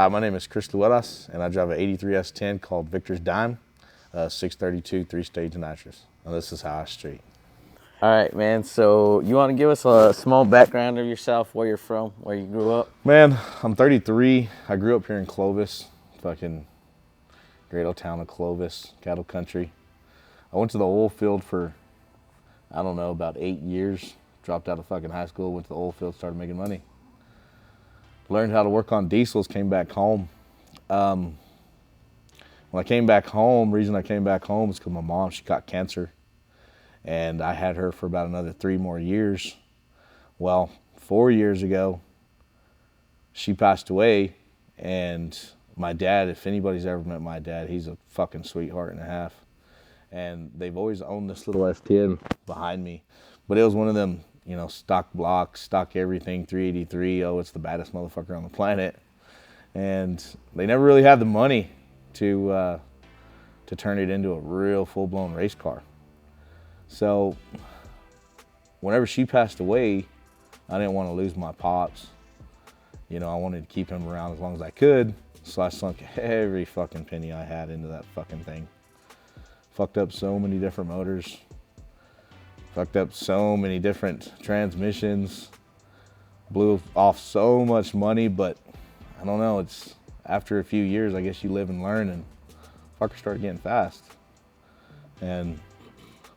Hi, my name is Lueras, and I drive an 83 S10 called Victor's Dime, 632 three-stage nitrous. And this is how I street. All right, man. So you want to give us a small background of yourself, where you're from, where you grew up? Man, I'm 33. I grew up here in Clovis, fucking great old town of Clovis, cattle country. I went to the oil field for, I don't know, about 8 years. Dropped out of fucking high school, went to the oil field, started making money. Learned how to work on diesels, came back home. When I came back home, reason I came back home is because my mom, she got cancer. And I had her for about another 3 more years. Well, 4 years ago, she passed away. And my dad, if anybody's ever met my dad, he's a fucking sweetheart and a half. And they've always owned this little S10 behind me. But it was one of them, you know, stock blocks, stock everything, 383. Oh, it's the baddest motherfucker on the planet. And they never really had the money to turn it into a real full-blown race car. So whenever she passed away, I didn't want to lose my pops. You know, I wanted to keep him around as long as I could. So I sunk every fucking penny I had into that fucking thing. Fucked up so many different motors. Fucked up so many different transmissions. Blew off so much money, but I don't know, it's after a few years, I guess you live and learn, and fuckers started getting fast. And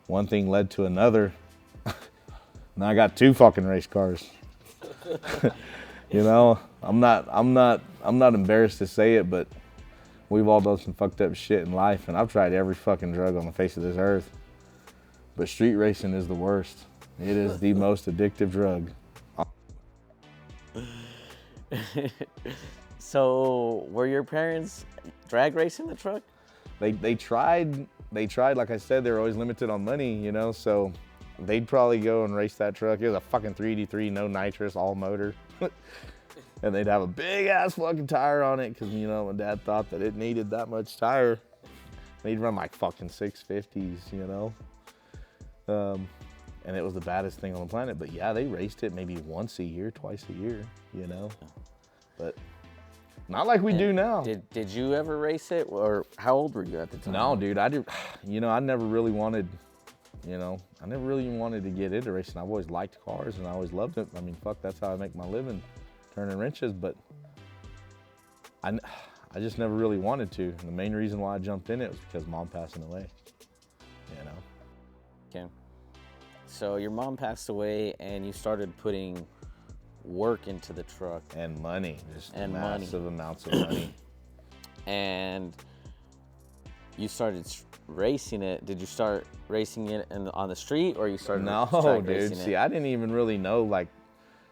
one thing led to another. Now I got 2 fucking race cars. You know, I'm not embarrassed to say it, but we've all done some fucked up shit in life, and I've tried every fucking drug on the face of this earth. But street racing is the worst. It is the most addictive drug. So were your parents drag racing the truck? They tried, like I said, they were always limited on money, you know, so they'd probably go and race that truck. It was a fucking 383, no nitrous, all motor. And they'd have a big ass fucking tire on it because, you know, my dad thought that it needed that much tire. They'd run like fucking 650s, you know. And it was the baddest thing on the planet. But yeah, they raced it maybe once a year, twice a year, you know. But not like we do now. Did you ever race it, or how old were you at the time? No, dude, I did. You know, I never really wanted, you know, I never really wanted to get into racing. I've always liked cars and I always loved it. I mean, fuck, that's how I make my living, turning wrenches. But I just never really wanted to. And the main reason why I jumped in it was because Mom passing away, you know. Okay. So your mom passed away and you started putting work into the truck. And money, just And massive money. amounts of money. And you started racing it. Did you start racing it on the street, or you started No, track dude. racing See, it? I didn't even really know like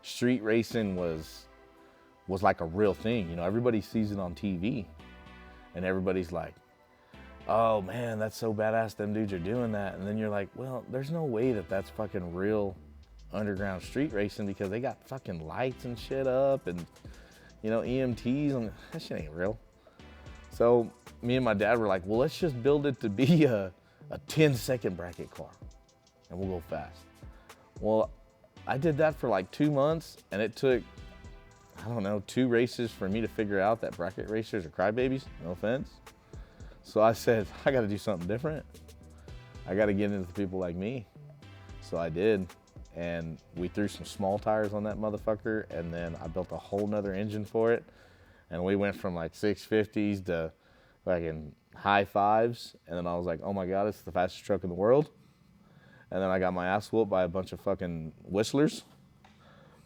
street racing was like a real thing. You know, everybody sees it on TV, and everybody's like, "Oh man, that's so badass. Them dudes are doing that." And then you're like, "Well, there's no way that that's fucking real underground street racing because they got fucking lights and shit up, and you know, EMTs, and that shit ain't real." So me and my dad were like, "Well, let's just build it to be a 10-second bracket car, and we'll go fast." Well, I did that for like 2 months, and it took, I don't know, 2 races for me to figure out that bracket racers are crybabies, no offense. So I said, I gotta do something different. I gotta get into people like me. So I did, and we threw some small tires on that motherfucker, and then I built a whole nother engine for it. And we went from like 650s to like in high 5s. And then I was like, oh my God, it's the fastest truck in the world. And then I got my ass whooped by a bunch of fucking whistlers.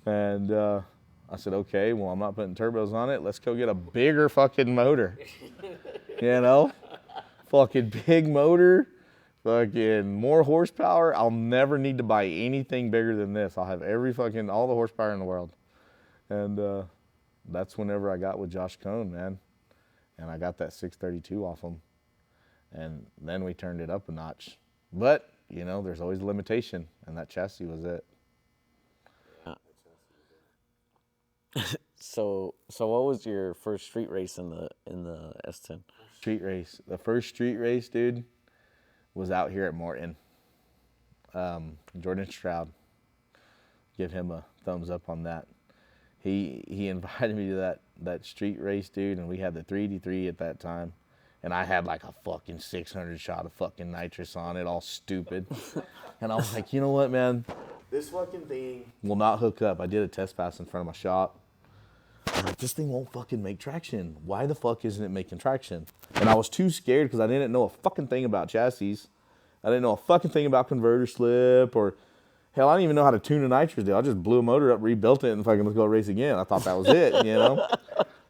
And I said, okay, well, I'm not putting turbos on it. Let's go get a bigger fucking motor. You know? Fucking big motor. Fucking more horsepower. I'll never need to buy anything bigger than this. I'll have all the horsepower in the world. And that's whenever I got with Josh Cohn, man. And I got that 632 off him. And then we turned it up a notch. But, you know, there's always a limitation, and that chassis was it. So what was your first street race in the S10? Street race. The first street race, dude, was out here at Morton. Jordan Stroud. Give him a thumbs up on that. He invited me to that street race, dude, and we had the 383 at that time. And I had like a fucking 600 shot of fucking nitrous on it, all stupid. And I was like, you know what, man? This fucking thing will not hook up. I did a test pass in front of my shop. I'm like, this thing won't fucking make traction. Why the fuck isn't it making traction? And I was too scared because I didn't know a fucking thing about chassis. I didn't know a fucking thing about converter slip or, hell, I didn't even know how to tune a nitrous deal. I just blew a motor up, rebuilt it, and fucking let's go race again. I thought that was it, you know?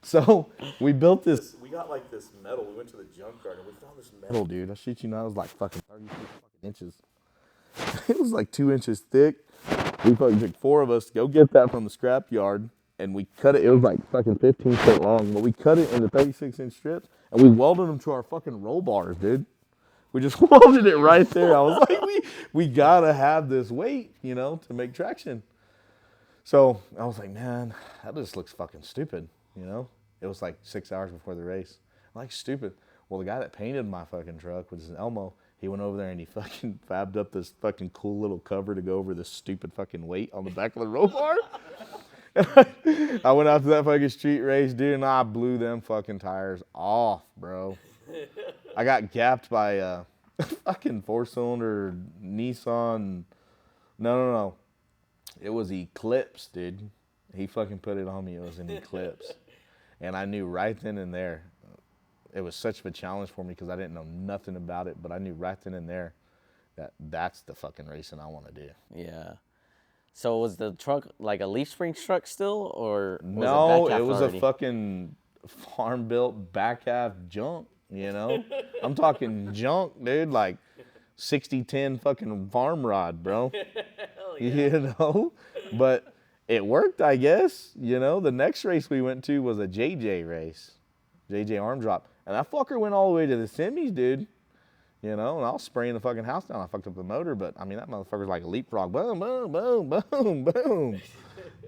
So we built this. We got like this metal. We went to the junkyard and we found this metal, dude. I shit you not, it was like fucking 32 fucking inches. It was like 2 inches thick. We fucking took 4 of us to go get that from the scrap yard, and we cut it. It was like fucking 15 foot long, but we cut it into 36-inch strips, and we welded them to our fucking roll bars, dude. We just welded it right there. I was like, we gotta have this weight, you know, to make traction. So I was like, man, that just looks fucking stupid, you know? It was like 6 hours before the race. I'm like, stupid. Well, the guy that painted my fucking truck was Elmo. He went over there and he fucking fabbed up this fucking cool little cover to go over this stupid fucking weight on the back of the roll bar. And I went out to that fucking street race, dude, and I blew them fucking tires off, bro. I got gapped by a fucking 4-cylinder Nissan. No. It was Eclipse, dude. He fucking put it on me. It was an Eclipse. And I knew right then and there, it was such a challenge for me because I didn't know nothing about it, but I knew right then and there that that's the fucking racing I want to do. Yeah. So was the truck like a leaf spring truck still, or was no, it was already? a fucking farm-built back half junk, you know? I'm talking junk, dude, like 60-10 fucking farm rod, bro. Hell yeah. You know? But it worked, I guess. You know, the next race we went to was a JJ race, JJ arm drop. And that fucker went all the way to the semis, dude. You know, and I was spraying the fucking house down. I fucked up the motor, but I mean, that motherfucker's like a leapfrog. Boom, boom, boom, boom,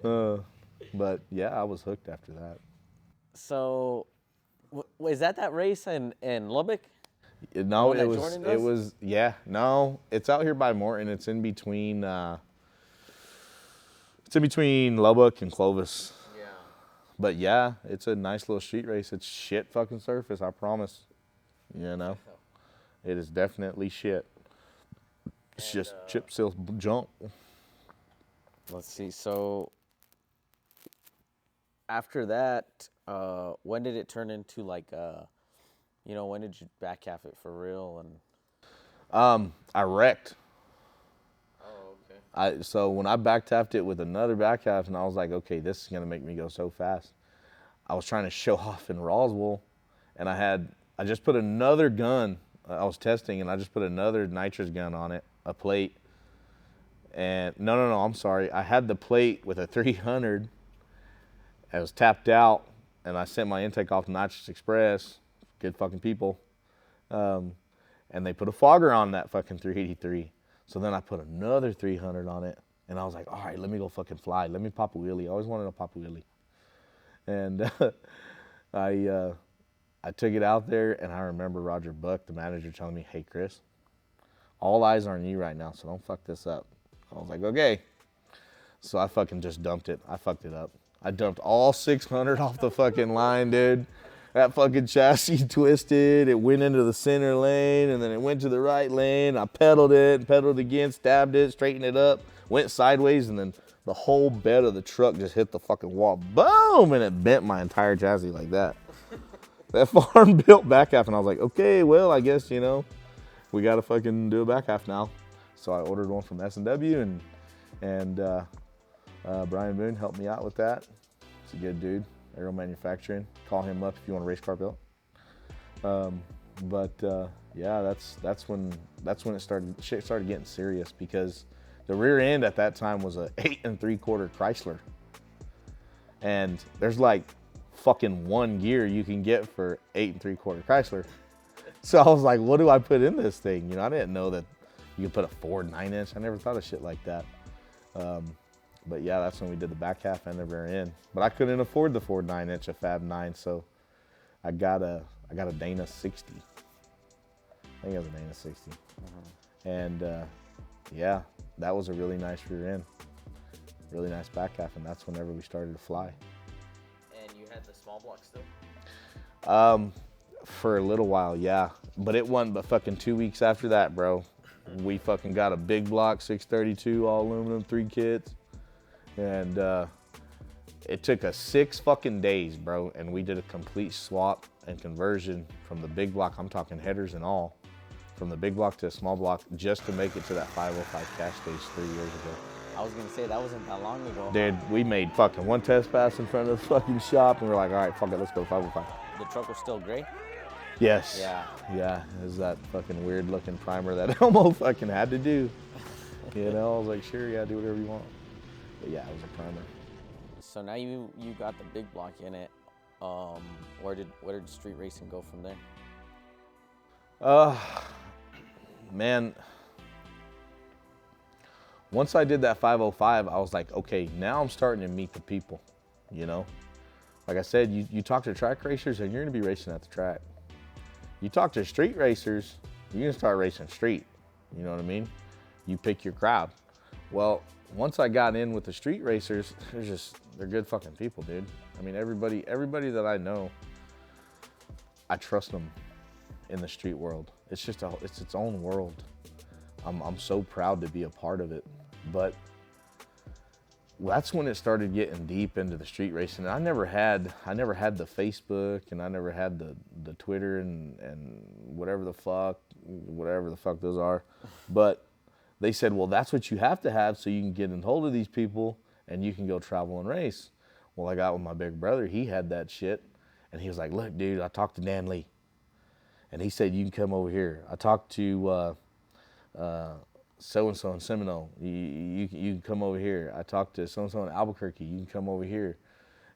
boom. But yeah, I was hooked after that. So, is that race in Lubbock? No, it was, no, it's out here by Morton. It's in between, Lubbock and Clovis. Yeah. But yeah, it's a nice little street race. It's shit fucking surface, I promise. You know, it is definitely shit. It's just chip seal junk. Let's see. So after that, when did it turn into like, you know, when did you back half it for real? And I wrecked. oh, okay. So when I back tapped it with another back half, and I was like, okay, this is gonna make me go so fast. I was trying to show off in Roswell, and I just put another gun. I was testing, and I just put another nitrous gun on it, a plate. And no, I'm sorry. I had the plate with a 300. It was tapped out, and I sent my intake off to Nitrous Express. Good fucking people. And they put a fogger on that fucking 383. So then I put another 300 on it, and I was like, all right, let me go fucking fly. Let me pop a wheelie. I always wanted to pop a wheelie. And I took it out there, and I remember Roger Buck, the manager, telling me, hey, Chris, all eyes are on you right now, so don't fuck this up. I was like, okay. So I fucking just dumped it. I fucked it up. I dumped all 600 off the fucking line, dude. That fucking chassis twisted. It went into the center lane, and then it went to the right lane. I pedaled it, pedaled again, stabbed it, straightened it up, went sideways, and then the whole bed of the truck just hit the fucking wall. Boom! And it bent my entire chassis like that. That farm built back half, and I was like, okay, well, I guess, you know, we got to fucking do a back half now. So I ordered one from S&W, and Brian Boone helped me out with that. He's a good dude, Aero Manufacturing. Call him up if you want a race car built. Yeah, that's when shit started getting serious, because the rear end at that time was a 8 3/4 Chrysler, and there's like fucking one gear you can get for 8 3/4 Chrysler. So I was like, what do I put in this thing? You know, I didn't know that you could put a Ford 9-inch. I never thought of shit like that. But yeah, that's when we did the back half and the rear end. But I couldn't afford the Ford 9-inch, a Fab 9, so I got a Dana 60. I think it was a Dana 60. And yeah, that was a really nice rear end, really nice back half, and that's whenever we started to fly. And you had the small small block still? For a little while, yeah. But it wasn't but fucking 2 weeks after that, bro. We fucking got a big block, 632, all aluminum, 3 kits. And it took us 6 fucking days, bro. And we did a complete swap and conversion from the big block, I'm talking headers and all, from the big block to a small block just to make it to that 505 cash stage 3 years ago. I was gonna say, that wasn't that long ago. Dude, we made fucking 1 test pass in front of the fucking shop and we're like, all right, fuck it, let's go 505. The truck was still gray? Yes. Yeah. Yeah, it was that fucking weird looking primer that Elmo fucking had to do. You know, I was like, sure, yeah, do whatever you want. But yeah, it was a primer. So now you got the big block in it. Where did street racing go from there? Man, once I did that 505, I was like, okay, now I'm starting to meet the people, you know? Like I said, you talk to track racers and you're gonna be racing at the track. You talk to street racers, you're gonna start racing street, you know what I mean? You pick your crowd. Well, once I got in with the street racers, they're good fucking people, dude. I mean, everybody that I know, I trust them in the street world. It's just it's its own world. I'm so proud to be a part of it. But that's when it started getting deep into the street racing. And I never had the Facebook, and I never had the Twitter and whatever the fuck those are. But they said, well, that's what you have to have so you can get in hold of these people and you can go travel and race. Well, I got with my big brother, he had that shit. And he was like, look, dude, I talked to Dan Lee. And he said, you can come over here. I talked to so-and-so in Seminole. You can come over here. I talked to so-and-so in Albuquerque. You can come over here.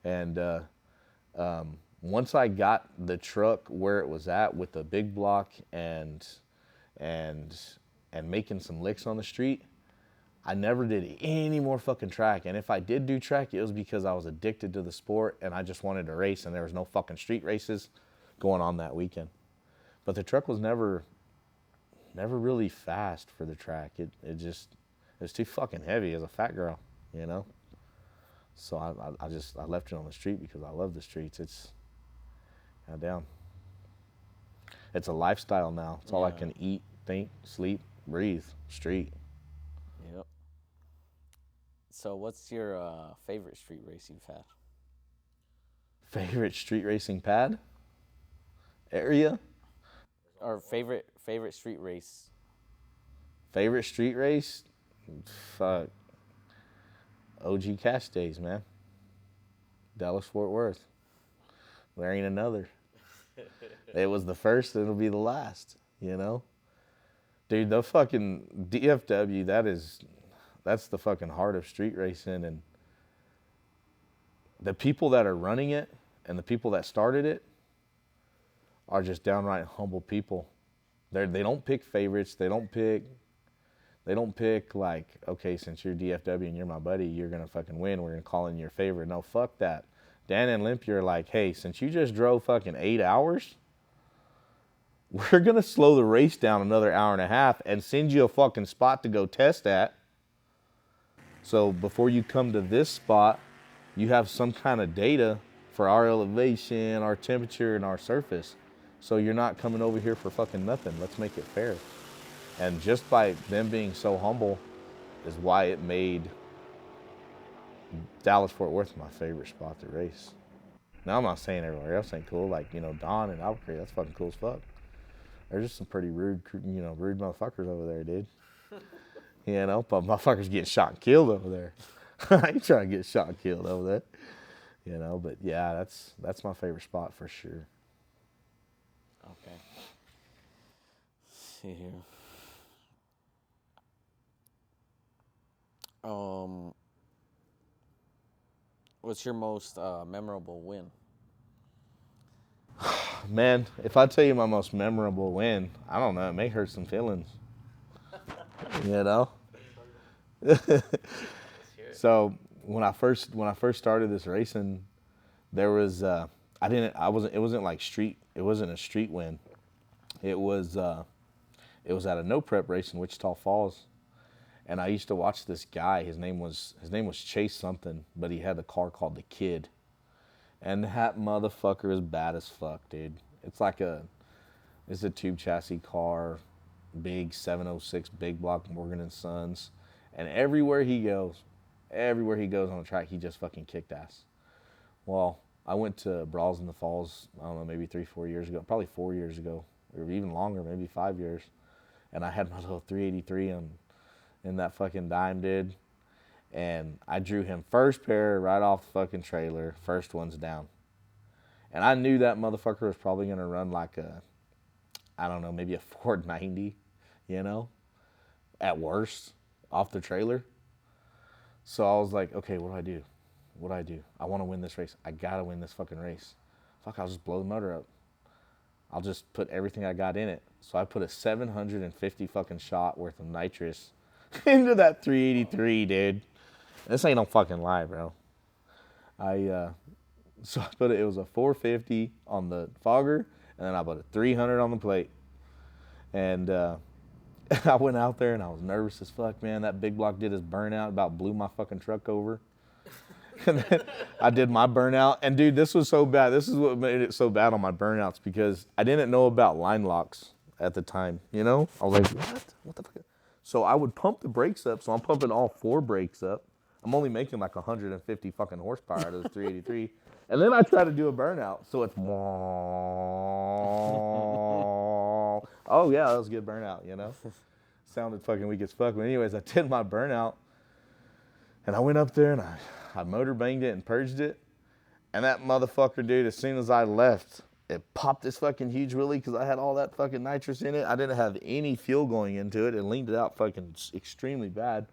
And once I got the truck where it was at with the big block and making some licks on the street, I never did any more fucking track. And if I did do track, it was because I was addicted to the sport and I just wanted to race, and there was no fucking street races going on that weekend. But the truck was never really fast for the track. It was too fucking heavy as a fat girl, you know? So I left it on the street because I love the streets. It's, goddamn. It's a lifestyle now. It's all I can eat, think, sleep, breathe, street. Yep. So what's your favorite street race you've had? Favorite street racing pad? Area? Or favorite street race? Favorite street race? Fuck. OG Cash Days, man. Dallas Fort Worth. There ain't another. It was the first, it'll be the last, you know? Dude, the fucking DFW, that's the fucking heart of street racing, and the people that are running it and the people that started it are just downright humble people. They don't pick favorites. They don't pick like, okay, since you're DFW and you're my buddy, you're gonna fucking win. We're gonna call in your favorite. No, fuck that. Dan and Olympia are like, hey, since you just drove fucking 8 hours, we're gonna slow the race down another hour and a half and send you a fucking spot to go test at. So before you come to this spot, you have some kind of data for our elevation, our temperature, and our surface. So you're not coming over here for fucking nothing. Let's make it fair. And just by them being so humble is why it made Dallas Fort Worth my favorite spot to race. Now, I'm not saying everywhere else ain't cool. Like, you know, Don and Albuquerque, that's fucking cool as fuck. There's just some pretty rude motherfuckers over there, dude. You know, but motherfuckers getting shot and killed over there. I ain't trying to get shot and killed over there. You know, but yeah, that's my favorite spot for sure. Okay. Let's see here. What's your most memorable win? Man, if I tell you my most memorable win, I don't know, it may hurt some feelings. You know? So when I first started this racing, there was it wasn't a street win. It was at a no prep race in Wichita Falls. And I used to watch this guy. His name was Chase something, but he had a car called the Kid. And that motherfucker is bad as fuck, dude. It's a tube chassis car, big 706 big block Morgan and Sons. And everywhere he goes on the track, he just fucking kicked ass. Well, I went to Brawls in the Falls, I don't know, maybe 3-4 years ago, probably 4 years ago, or even longer, maybe 5 years. And I had my little 383 in that fucking dime, dude. And I drew him first pair right off the fucking trailer, first one's down. And I knew that motherfucker was probably going to run like I don't know, maybe a 490, at worst, off the trailer. So I was like, okay, what do? I want to win this race. I got to win this fucking race. Fuck, I'll just blow the motor up. I'll just put everything I got in it. So I put a 750 fucking shot worth of nitrous into that 383, dude. This ain't no fucking lie, bro. So I put it was a 450 on the fogger, and then I put a 300 on the plate. And I went out there, and I was nervous as fuck, man. That big block did his burnout, about blew my fucking truck over. And then I did my burnout. And, dude, this was so bad. This is what made it so bad on my burnouts, because I didn't know about line locks at the time, I was like, what the fuck? So I would pump the brakes up. So I'm pumping all 4 brakes up. I'm only making like 150 fucking horsepower out of the 383. And then I try to do a burnout. So it's, oh yeah, that was a good burnout, Sounded fucking weak as fuck. But anyways, I did my burnout. And I went up there and I motor banged it and purged it. And that motherfucker, dude, as soon as I left, it popped this fucking huge wheelie because I had all that fucking nitrous in it. I didn't have any fuel going into it. It leaned it out fucking extremely bad.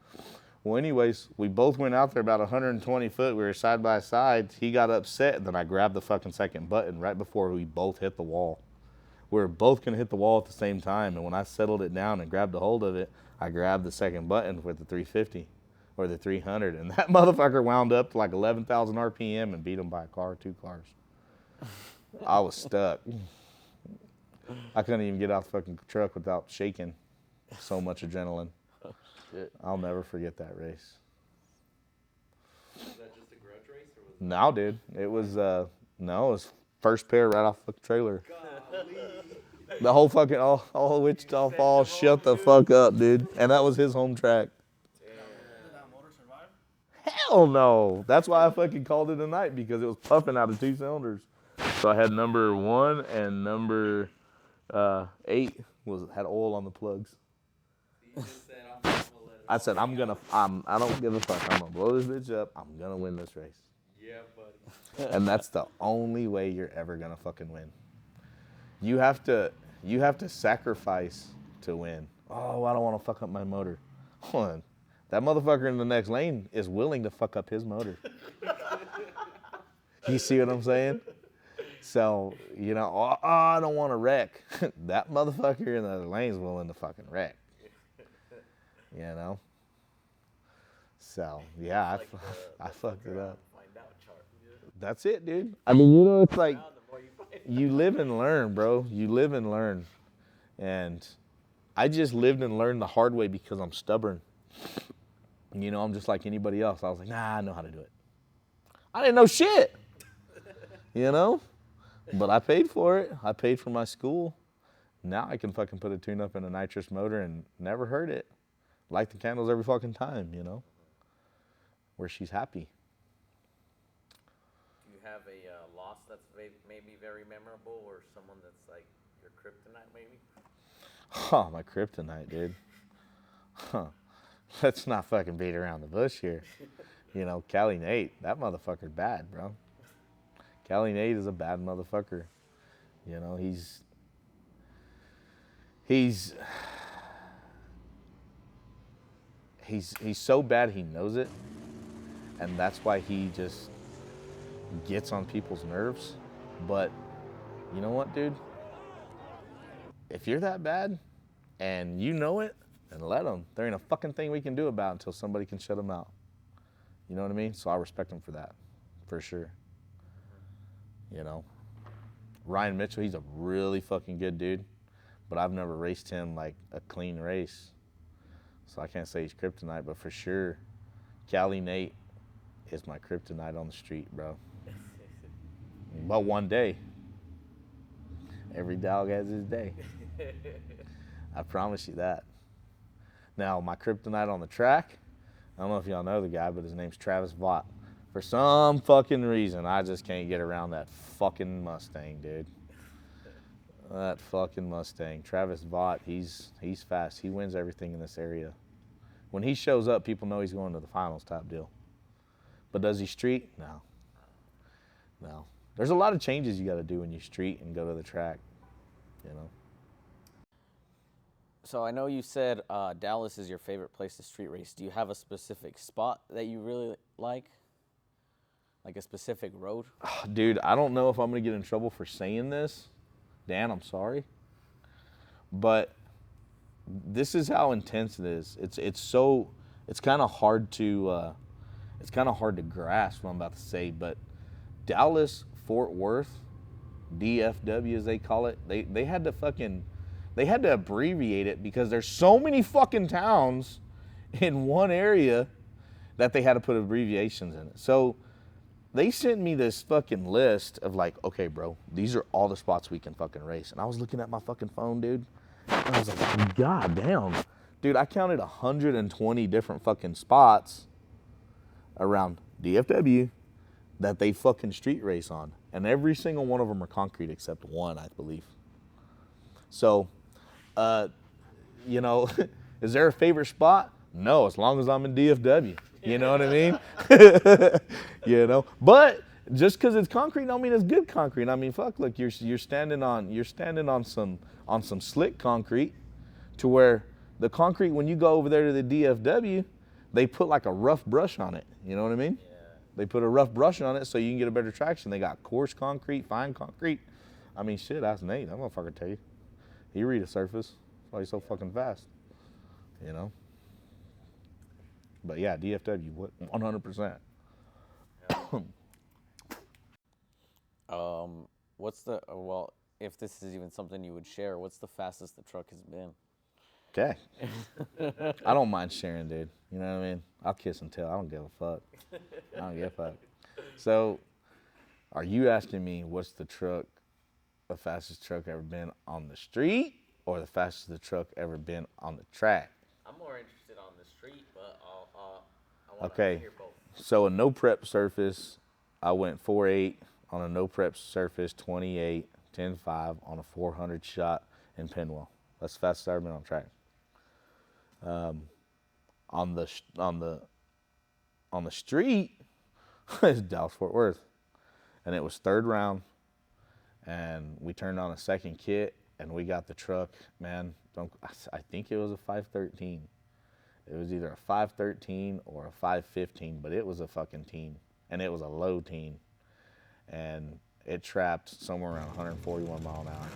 Well, anyways, we both went out there about 120 foot. We were side by side. He got upset, and then I grabbed the fucking second button right before we both hit the wall. We were both going to hit the wall at the same time, and when I settled it down and grabbed a hold of it, I grabbed the second button with the 350 or the 300, and that motherfucker wound up to like 11,000 RPM and beat him by a car, 2 cars. I was stuck. I couldn't even get out the fucking truck without shaking. So much adrenaline. Shit. I'll never forget that race. Was that just a grudge race, or was it? No, dude. It was it was first pair right off the trailer. Golly. The whole fucking all Wichita Falls shut the fuck up, dude. And that was his home track. Did that motor survive? Hell no. That's why I fucking called it a night, because it was puffing out of 2 cylinders. So I had number 1 and number 8 had oil on the plugs. You just said, I'm gonna let it I said, I don't give a fuck. I'm gonna blow this bitch up. I'm gonna win this race. Yeah, buddy. And that's the only way you're ever gonna fucking win. You have to sacrifice to win. Oh, I don't want to fuck up my motor. Hold on. That motherfucker in the next lane is willing to fuck up his motor. You see what I'm saying? So, I don't want to wreck. That motherfucker in the other lane is willing to fucking wreck. So, yeah, I fucked it up. Find out chart. That's it, dude. I mean, it's like, you live and learn, bro. You live and learn. And I just lived and learned the hard way because I'm stubborn. I'm just like anybody else. I was like, nah, I know how to do it. I didn't know shit. But I paid for it. I paid for my school. Now I can fucking put a tune-up in a nitrous motor and never hurt it. Light the candles every fucking time, where she's happy. Do you have a loss that's maybe very memorable, or someone that's like your kryptonite maybe? Oh, my kryptonite, dude. Huh. Let's not fucking beat around the bush here. Cali Nate, that motherfucker's bad, bro. Cali Nate is a bad motherfucker. He's so bad he knows it, and that's why he just gets on people's nerves. But you know what, dude? If you're that bad and you know it, then let him. There ain't a fucking thing we can do about it until somebody can shut him out. You know what I mean? So I respect him for that, for sure. Ryan Mitchell, he's a really fucking good dude, but I've never raced him like a clean race. So I can't say he's kryptonite, but for sure, Cali Nate is my kryptonite on the street, bro. But one day, every dog has his day. I promise you that. Now, my kryptonite on the track, I don't know if y'all know the guy, but his name's Travis Vaught. For some fucking reason, I just can't get around that fucking Mustang, dude. That fucking Mustang. Travis Vaught, he's fast. He wins everything in this area. When he shows up, people know he's going to the finals type deal. But does he street? No. No. There's a lot of changes you got to do when you street and go to the track, you know. So I know you said Dallas is your favorite place to street race. Do you have a specific spot that you really like? Like a specific road? Dude, I don't know if I'm going to get in trouble for saying this. Dan, I'm sorry. But this is how intense it is. It's kind of hard to grasp what I'm about to say, but Dallas, Fort Worth, DFW as they call it, they had to abbreviate it because there's so many fucking towns in one area that they had to put abbreviations in it. So they sent me this fucking list of like, okay, bro, these are all the spots we can fucking race. And I was looking at my fucking phone, dude. And I was like, God damn. Dude, I counted 120 different fucking spots around DFW that they fucking street race on. And every single one of them are concrete except one, I believe. So, you know, is there a favorite spot? No, as long as I'm in DFW. You know what I mean? You know, but just because it's concrete don't mean it's good concrete. I mean, fuck, look, you're standing on some slick concrete, to where the concrete, when you go over there to the DFW, they put like a rough brush on it. You know what I mean? Yeah. They put a rough brush on it so you can get a better traction. They got coarse concrete, fine concrete. I mean, shit, ask Nate. That motherfucker tell you. He read the surface. That's why he's so fucking fast. You know. But yeah, DFW, 100%. Well, if this is even something you would share, what's the fastest the truck has been? Okay. I don't mind sharing, dude. You know what I mean? I'll kiss and tell. I don't give a fuck. I don't give a fuck. So, are you asking me what's the fastest truck ever been on the street, or the fastest the truck ever been on the track? I'm more interested on the street, but I want to hear both. So a no prep surface, I went 4.8 on a no prep surface, 28, 10.5 on a 400 shot in Pinwell. That's the fastest I've ever been on track. On the street, it's Dallas Fort Worth, and it was third round, and we turned on a second kit, and we got the truck. Man, I think it was a 513. It was either a 513 or a 515, but it was a fucking teen, and it was a low teen, and it trapped somewhere around 141 mile an hour.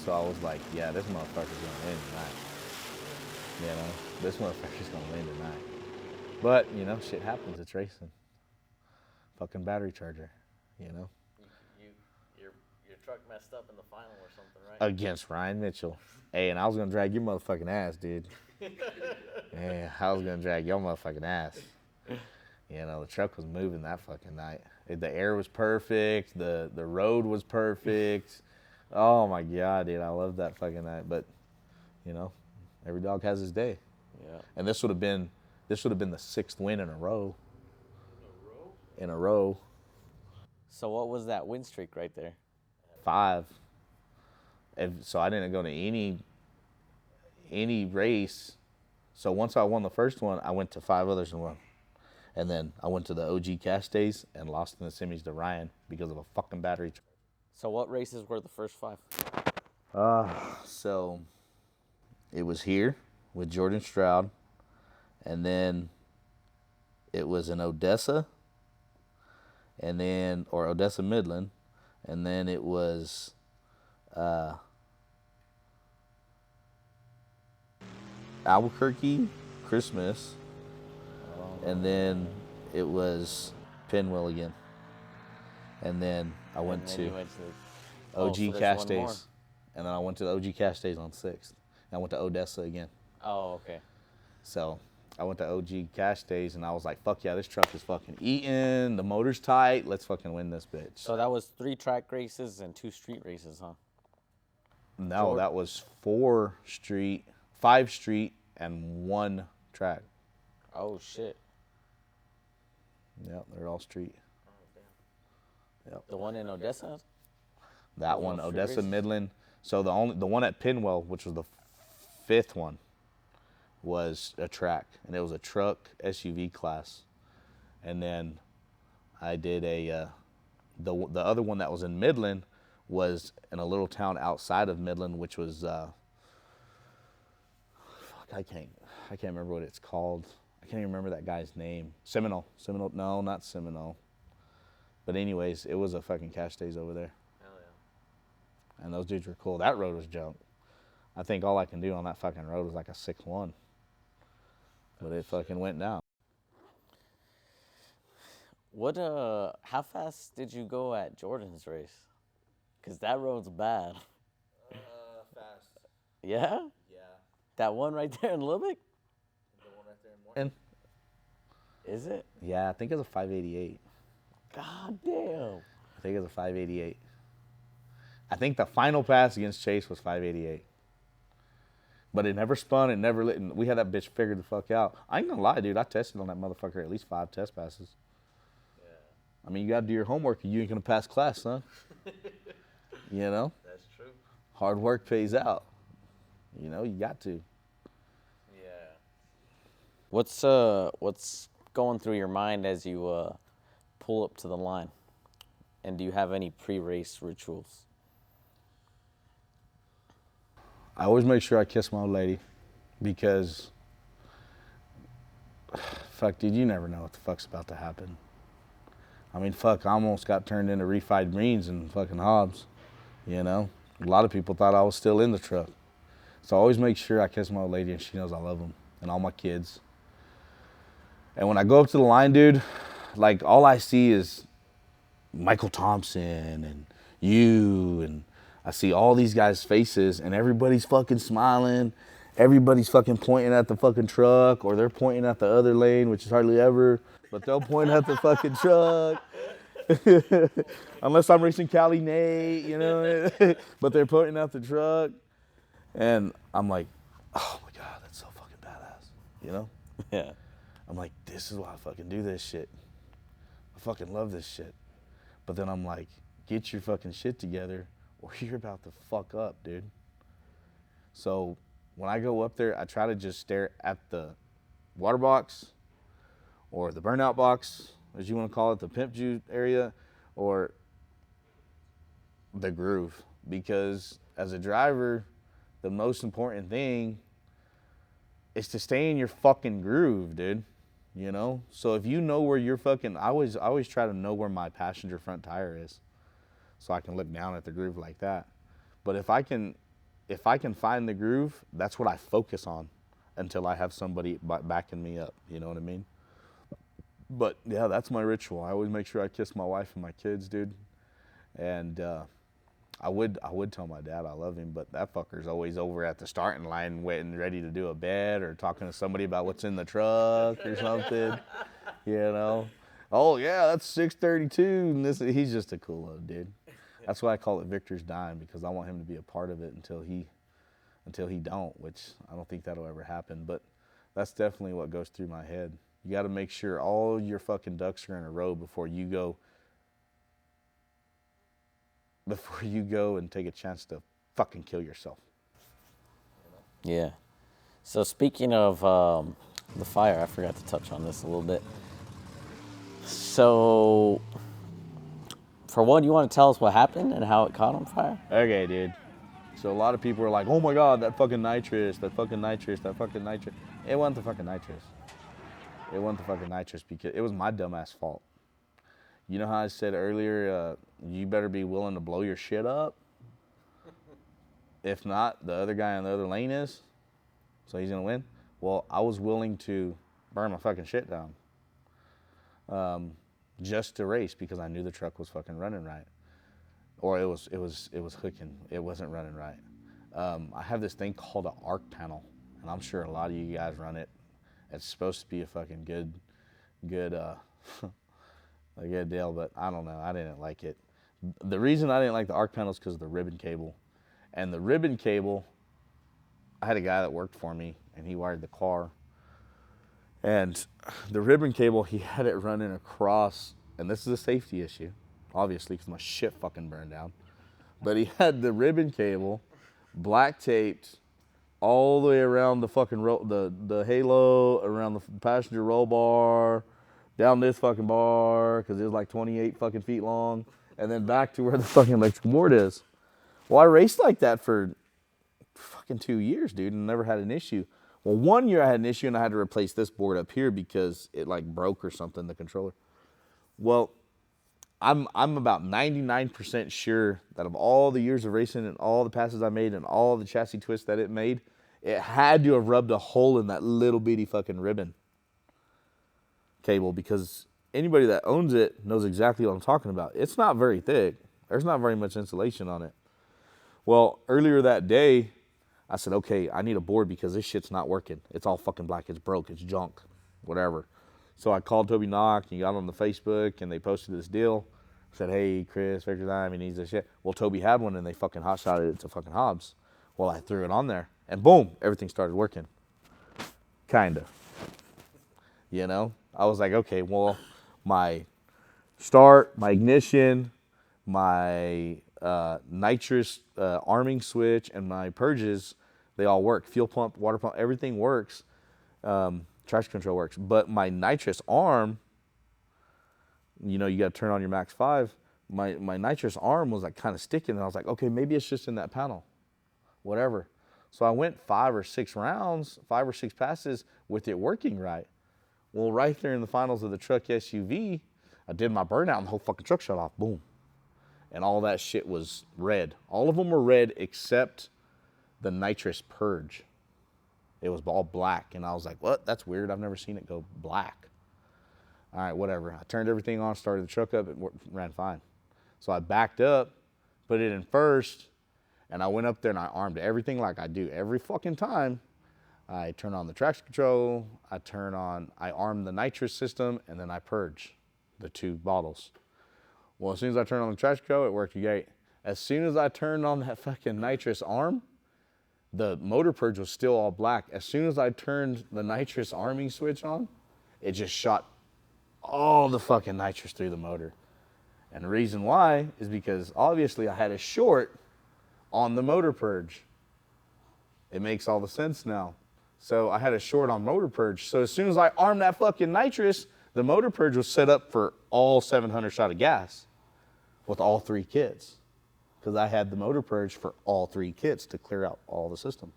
So I was like, yeah, this motherfucker's gonna win tonight. You know, this motherfucker's gonna win tonight. But, you know, shit happens, it's racing. Fucking battery charger, you know. Your truck messed up in the final or something, right? Against Ryan Mitchell. Hey, and I was gonna drag your motherfucking ass, dude. Yeah, I was gonna drag your motherfucking ass. You know, the truck was moving that fucking night. The air was perfect, the road was perfect. Oh my God, dude, I love that fucking night. But, you know, every dog has his day. Yeah. And this would have been the 6th win in a row. In a row. So what was that win streak right there? 5. And so I didn't go to any race. So once I won the first one, I went to 5 others and won. And then I went to the OG Cash Days and lost in the semis to Ryan because of a fucking battery. So what races were the first 5? So it was here with Jordan Stroud, and then it was in Odessa, or Odessa Midland, and then it was Albuquerque Christmas, and then it was Pinwell again, and then I went to OG Cash Days, and then I went to the OG Cash Days on 6th. I went to Odessa again. Oh, okay. So, I went to OG Cash Days, and I was like, fuck yeah, this truck is fucking eating. The motor's tight. Let's fucking win this bitch. So that was 3 track races and 2 street races, huh? No, that was 4 street, 5 street, and 1 track. Oh, shit. Yep, they're all street. Yep. The one in Odessa? That one, Odessa, Midland. So the one at Pinwell, which was the 5th one, was a track, and it was a truck SUV class. And then I did the other one that was in Midland was in a little town outside of Midland, which was I can't remember what it's called. I can't even remember that guy's name. Seminole, no, not Seminole. But anyways, it was a fucking Cash Days over there. Hell yeah. And those dudes were cool. That road was junk. I think all I can do on that fucking road was like a 6.1. But it fucking went down. How fast did you go at Jordan's race? Cause that road's bad. Fast. Yeah? Yeah. That one right there in Lubbock? The one right there in Morton. Is it? Yeah, I think it's a 588. God damn. I think it's a 588. I think the final pass against Chase was 588. But it never spun, it never lit. We had that bitch figured the fuck out. I ain't gonna lie, dude. I tested on that motherfucker at least 5 test passes. Yeah. I mean, you gotta do your homework or you ain't gonna pass class, son. You know? That's true. Hard work pays out. You know, you got to. Yeah. What's going through your mind as you pull up to the line? And do you have any pre-race rituals? I always make sure I kiss my old lady because, fuck, dude, you never know what the fuck's about to happen. I mean, fuck, I almost got turned into refied Marines and fucking Hobbs, you know? A lot of people thought I was still in the truck. So I always make sure I kiss my old lady and she knows I love them and all my kids. And when I go up to the line, dude, like all I see is Michael Thompson and you, and I see all these guys' faces and everybody's fucking smiling. Everybody's fucking pointing at the fucking truck, or they're pointing at the other lane, which is hardly ever, but they'll point at the fucking truck. Unless I'm racing Cali Nate, you know, but they're pointing at the truck. And I'm like, oh my God, that's so fucking badass, you know? Yeah. I'm like, this is why I fucking do this shit. I fucking love this shit. But then I'm like, get your fucking shit together or you're about to fuck up, dude. So when I go up there, I try to just stare at the water box or the burnout box, as you want to call it, the pimp juice area, or the groove. Because as a driver, the most important thing is to stay in your fucking groove, dude. You know? So if you know where you're fucking, I always try to know where my passenger front tire is, so I can look down at the groove like that. But if I can find the groove, that's what I focus on until I have somebody backing me up. You know what I mean? But yeah, that's my ritual. I always make sure I kiss my wife and my kids, dude. And I would tell my dad I love him, but that fucker's always over at the starting line waiting, ready to do a bet or talking to somebody about what's in the truck or something, you know? Oh yeah, that's 632, and he's just a cool little dude. That's why I call it Victor's Dime, because I want him to be a part of it until he don't, which I don't think that'll ever happen, but that's definitely what goes through my head. You got to make sure all your fucking ducks are in a row before you go and take a chance to fucking kill yourself. Yeah. So speaking of the fire, I forgot to touch on this a little bit. So, for one, you want to tell us what happened and how it caught on fire? Okay, dude. So a lot of people are like, oh my God, that fucking nitrous. It wasn't the fucking nitrous. It wasn't the fucking nitrous because it was my dumbass fault. You know how I said earlier, you better be willing to blow your shit up? If not, the other guy on the other lane is, so he's gonna win? Well, I was willing to burn my fucking shit down just to race because I knew the truck was fucking running right. Or it was hooking. It wasn't running right. I have this thing called an arc panel, and I'm sure a lot of you guys run it. It's supposed to be a fucking good, a good deal, but I don't know. I didn't like it. The reason I didn't like the arc panel is because of the ribbon cable. And the ribbon cable, I had a guy that worked for me, and he wired the car. And the ribbon cable, he had it running across, and this is a safety issue, obviously, because my shit fucking burned down. But he had the ribbon cable black taped all the way around the fucking the halo, around the passenger roll bar, down this fucking bar, because it was like 28 fucking feet long, and then back to where the fucking electrical board is. Well, I raced like that for fucking 2 years, dude, and never had an issue. Well, 1 year I had an issue, and I had to replace this board up here because it like broke or something, the controller. Well, I'm about 99% sure that of all the years of racing and all the passes I made and all the chassis twists that it made, it had to have rubbed a hole in that little bitty fucking ribbon cable, because anybody that owns it knows exactly what I'm talking about. It's not very thick. There's not very much insulation on it. Well, earlier that day, I said, okay, I need a board because this shit's not working. It's all fucking black. It's broke. It's junk. Whatever. So I called Toby Knock, and he got on the Facebook, and they posted this deal. Said, hey, Chris, Victor Dime, he needs this shit. Well, Toby had one, and they fucking hot-shotted it to fucking Hobbs. Well, I threw it on there, and boom, everything started working. Kinda. You know? I was like, okay, well, my start, my ignition, my nitrous arming switch, and my purges, they all work. Fuel pump, water pump, everything works. Traction control works. But my nitrous arm, you know, you got to turn on your Max 5. My nitrous arm was like kind of sticking, and I was like, okay, maybe it's just in that panel. Whatever. So I went 5 or 6 rounds, 5 or 6 passes with it working right. Well, right there in the finals of the truck SUV, I did my burnout, and the whole fucking truck shut off. Boom. And all that shit was red. All of them were red except the nitrous purge. It was all black, and I was like, what? That's weird. I've never seen it go black. All right, whatever. I turned everything on, started the truck up, it ran fine. So I backed up, put it in first, and I went up there and I armed everything like I do every fucking time. I turn on the traction control, I arm the nitrous system, and then I purge the 2 bottles. Well, as soon as I turned on the traction control, it worked great. As soon as I turned on that fucking nitrous arm, the motor purge was still all black. As soon as I turned the nitrous arming switch on, it just shot all the fucking nitrous through the motor. And the reason why is because obviously I had a short on the motor purge. It makes all the sense now. So I had a short on motor purge. So as soon as I armed that fucking nitrous, the motor purge was set up for all 700 shot of gas with all 3 kits. Because I had the motor purge for all 3 kits to clear out all the system.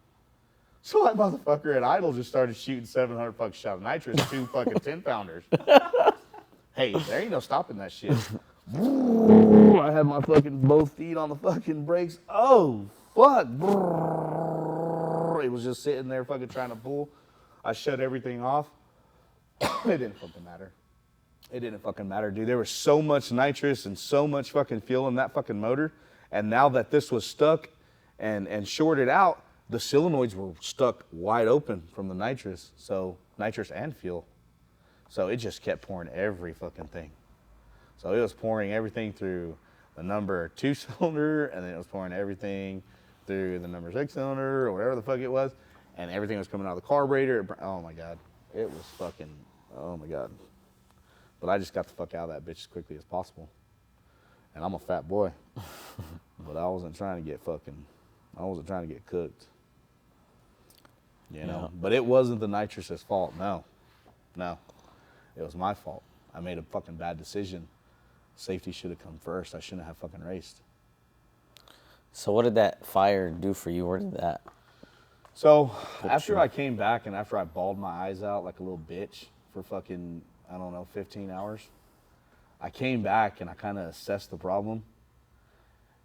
So that motherfucker at idle just started shooting 700 fucking shot of nitrous, 2 fucking 10-pounders. Hey, there ain't no stopping that shit. I had my fucking both feet on the fucking brakes. Oh, fuck. It was just sitting there fucking trying to pull. I shut everything off. It didn't fucking matter. It didn't fucking matter, dude. There was so much nitrous and so much fucking fuel in that fucking motor. And now that this was stuck and shorted out, the solenoids were stuck wide open from the nitrous. So nitrous and fuel. So it just kept pouring every fucking thing. So it was pouring everything through the number 2 cylinder, and then it was pouring everything through the number 6 cylinder or whatever the fuck it was. And everything was coming out of the carburetor. Oh my God. It was fucking, oh my God. But I just got the fuck out of that bitch as quickly as possible. And I'm a fat boy. But I wasn't trying to get cooked. You know? Yeah. But it wasn't the nitrous's fault. No. It was my fault. I made a fucking bad decision. Safety should have come first. I shouldn't have fucking raced. So what did that fire do for you? Where did that? So after I came back and after I bawled my eyes out like a little bitch for fucking, I don't know, 15 hours, I came back and I kind of assessed the problem.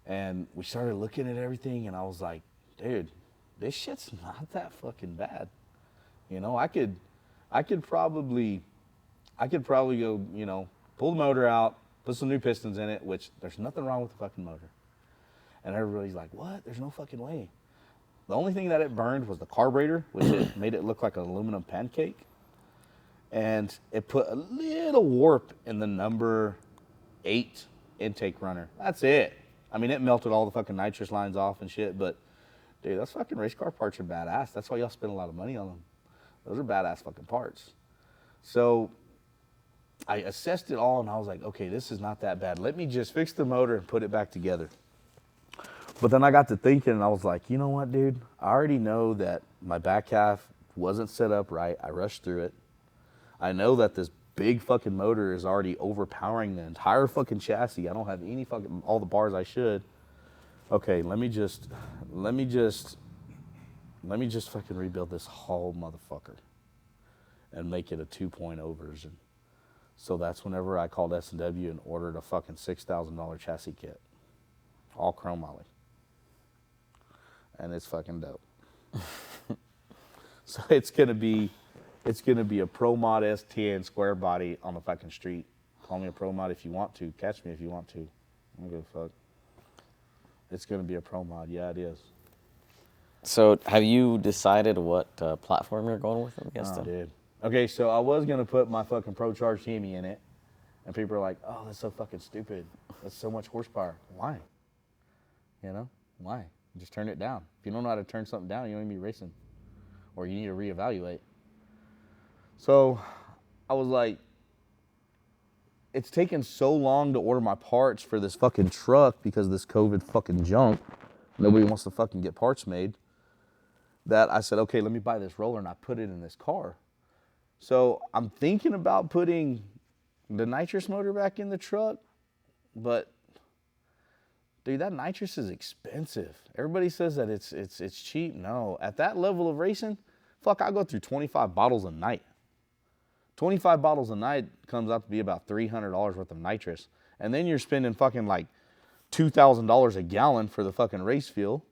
And we started looking at everything and I was like, dude, this shit's not that fucking bad. You know, I could probably go, you know, pull the motor out, put some new pistons in it, which there's nothing wrong with the fucking motor. And everybody's like, what? There's no fucking way. The only thing that it burned was the carburetor, which it made it look like an aluminum pancake. and it put a little warp in the number 8 intake runner. That's it. I mean, it melted all the fucking nitrous lines off and shit, but dude, those fucking race car parts are badass. That's why y'all spend a lot of money on them. Those are badass fucking parts. So I assessed it all and I was like, okay, this is not that bad. Let me just fix the motor and put it back together. But then I got to thinking and I was like, you know what, dude? I already know that my back half wasn't set up right. I rushed through it. I know that this big fucking motor is already overpowering the entire fucking chassis. I don't have any fucking, all the bars I should. Okay, let me just fucking rebuild this whole motherfucker and make it a 2.0 version. So that's whenever I called S&W and ordered a fucking $6,000 chassis kit, all chrome moly, and it's fucking dope. So it's gonna be a Pro Mod S10 square body on the fucking street. Call me a Pro Mod if you want to. Catch me if you want to. I don't give a fuck. It's gonna be a Pro Mod. Yeah, it is. So have you decided what platform you're going with? Oh, dude. Okay, so I was gonna put my fucking Pro Charge Hemi in it, and people are like, "Oh, that's so fucking stupid. That's so much horsepower. Why? You know, why? Just turn it down. If you don't know how to turn something down, you don't need to be racing, or you need to reevaluate." So I was like, it's taken so long to order my parts for this fucking truck because of this COVID fucking junk. Nobody wants to fucking get parts made. That I said, okay, let me buy this roller, and I put it in this car. So I'm thinking about putting the nitrous motor back in the truck, but dude, that nitrous is expensive. Everybody says that it's cheap. No, at that level of racing, fuck, I go through 25 bottles a night. 25 bottles a night comes out to be about $300 worth of nitrous. And then you're spending fucking like $2,000 a gallon for the fucking race fuel,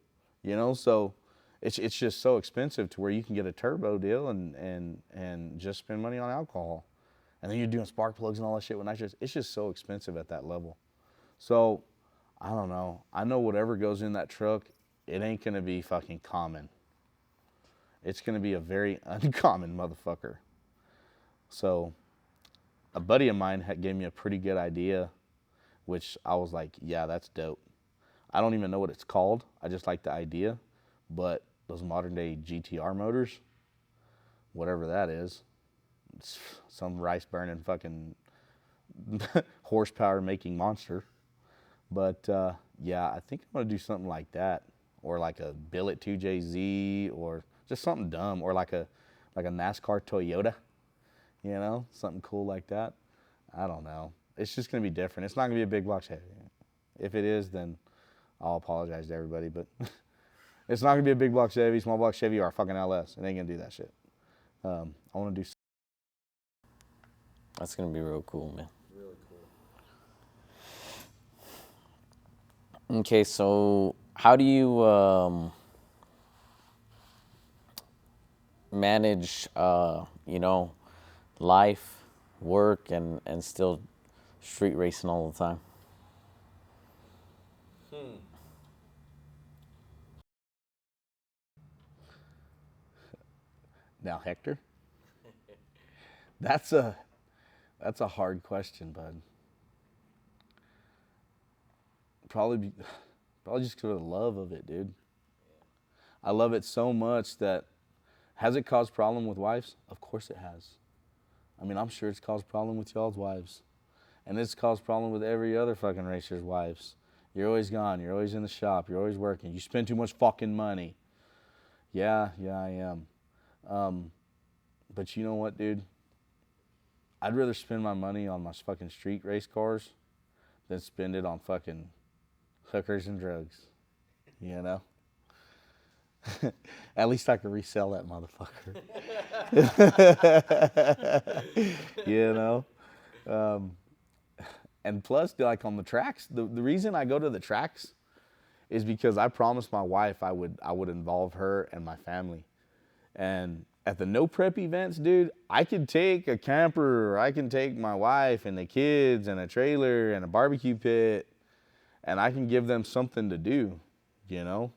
you know? So it's just so expensive to where you can get a turbo deal and just spend money on alcohol. And then you're doing spark plugs and all that shit with nitrous. It's just so expensive at that level. So I don't know. I know whatever goes in that truck, it ain't gonna be fucking common. It's gonna be a very uncommon motherfucker. So a buddy of mine gave me a pretty good idea, which I was like, yeah, that's dope. I don't even know what it's called. I just like the idea. But those modern day GTR motors, whatever that is, it's some rice burning fucking horsepower making monster. But yeah, I think I'm gonna do something like that, or like a Billet 2JZ, or just something dumb, or like a NASCAR Toyota, you know, something cool like that. I don't know. It's just gonna be different. It's not gonna be a big block Chevy. If it is, then I'll apologize to everybody, but it's not gonna be a big block Chevy, small block Chevy, or a fucking LS. It ain't gonna do that shit. I wanna do. That's gonna be real cool, man. Really cool. Okay, so how do you manage, you know, life, work, and still street racing all the time? Now, Hector, that's a hard question, bud. Probably just because of the love of it, dude. I love it so much that, has it caused problem with wives? Of course it has. I mean, I'm sure it's caused problem with y'all's wives. And it's caused problem with every other fucking racer's wives. You're always gone. You're always in the shop. You're always working. You spend too much fucking money. Yeah, I am. But you know what, dude? I'd rather spend my money on my fucking street race cars than spend it on fucking hookers and drugs. You know? At least I can resell that motherfucker. You know? And plus, like on the tracks, the reason I go to the tracks is because I promised my wife I would involve her and my family. And at the no prep events, dude, I could take a camper, or I can take my wife and the kids and a trailer and a barbecue pit, and I can give them something to do, you know?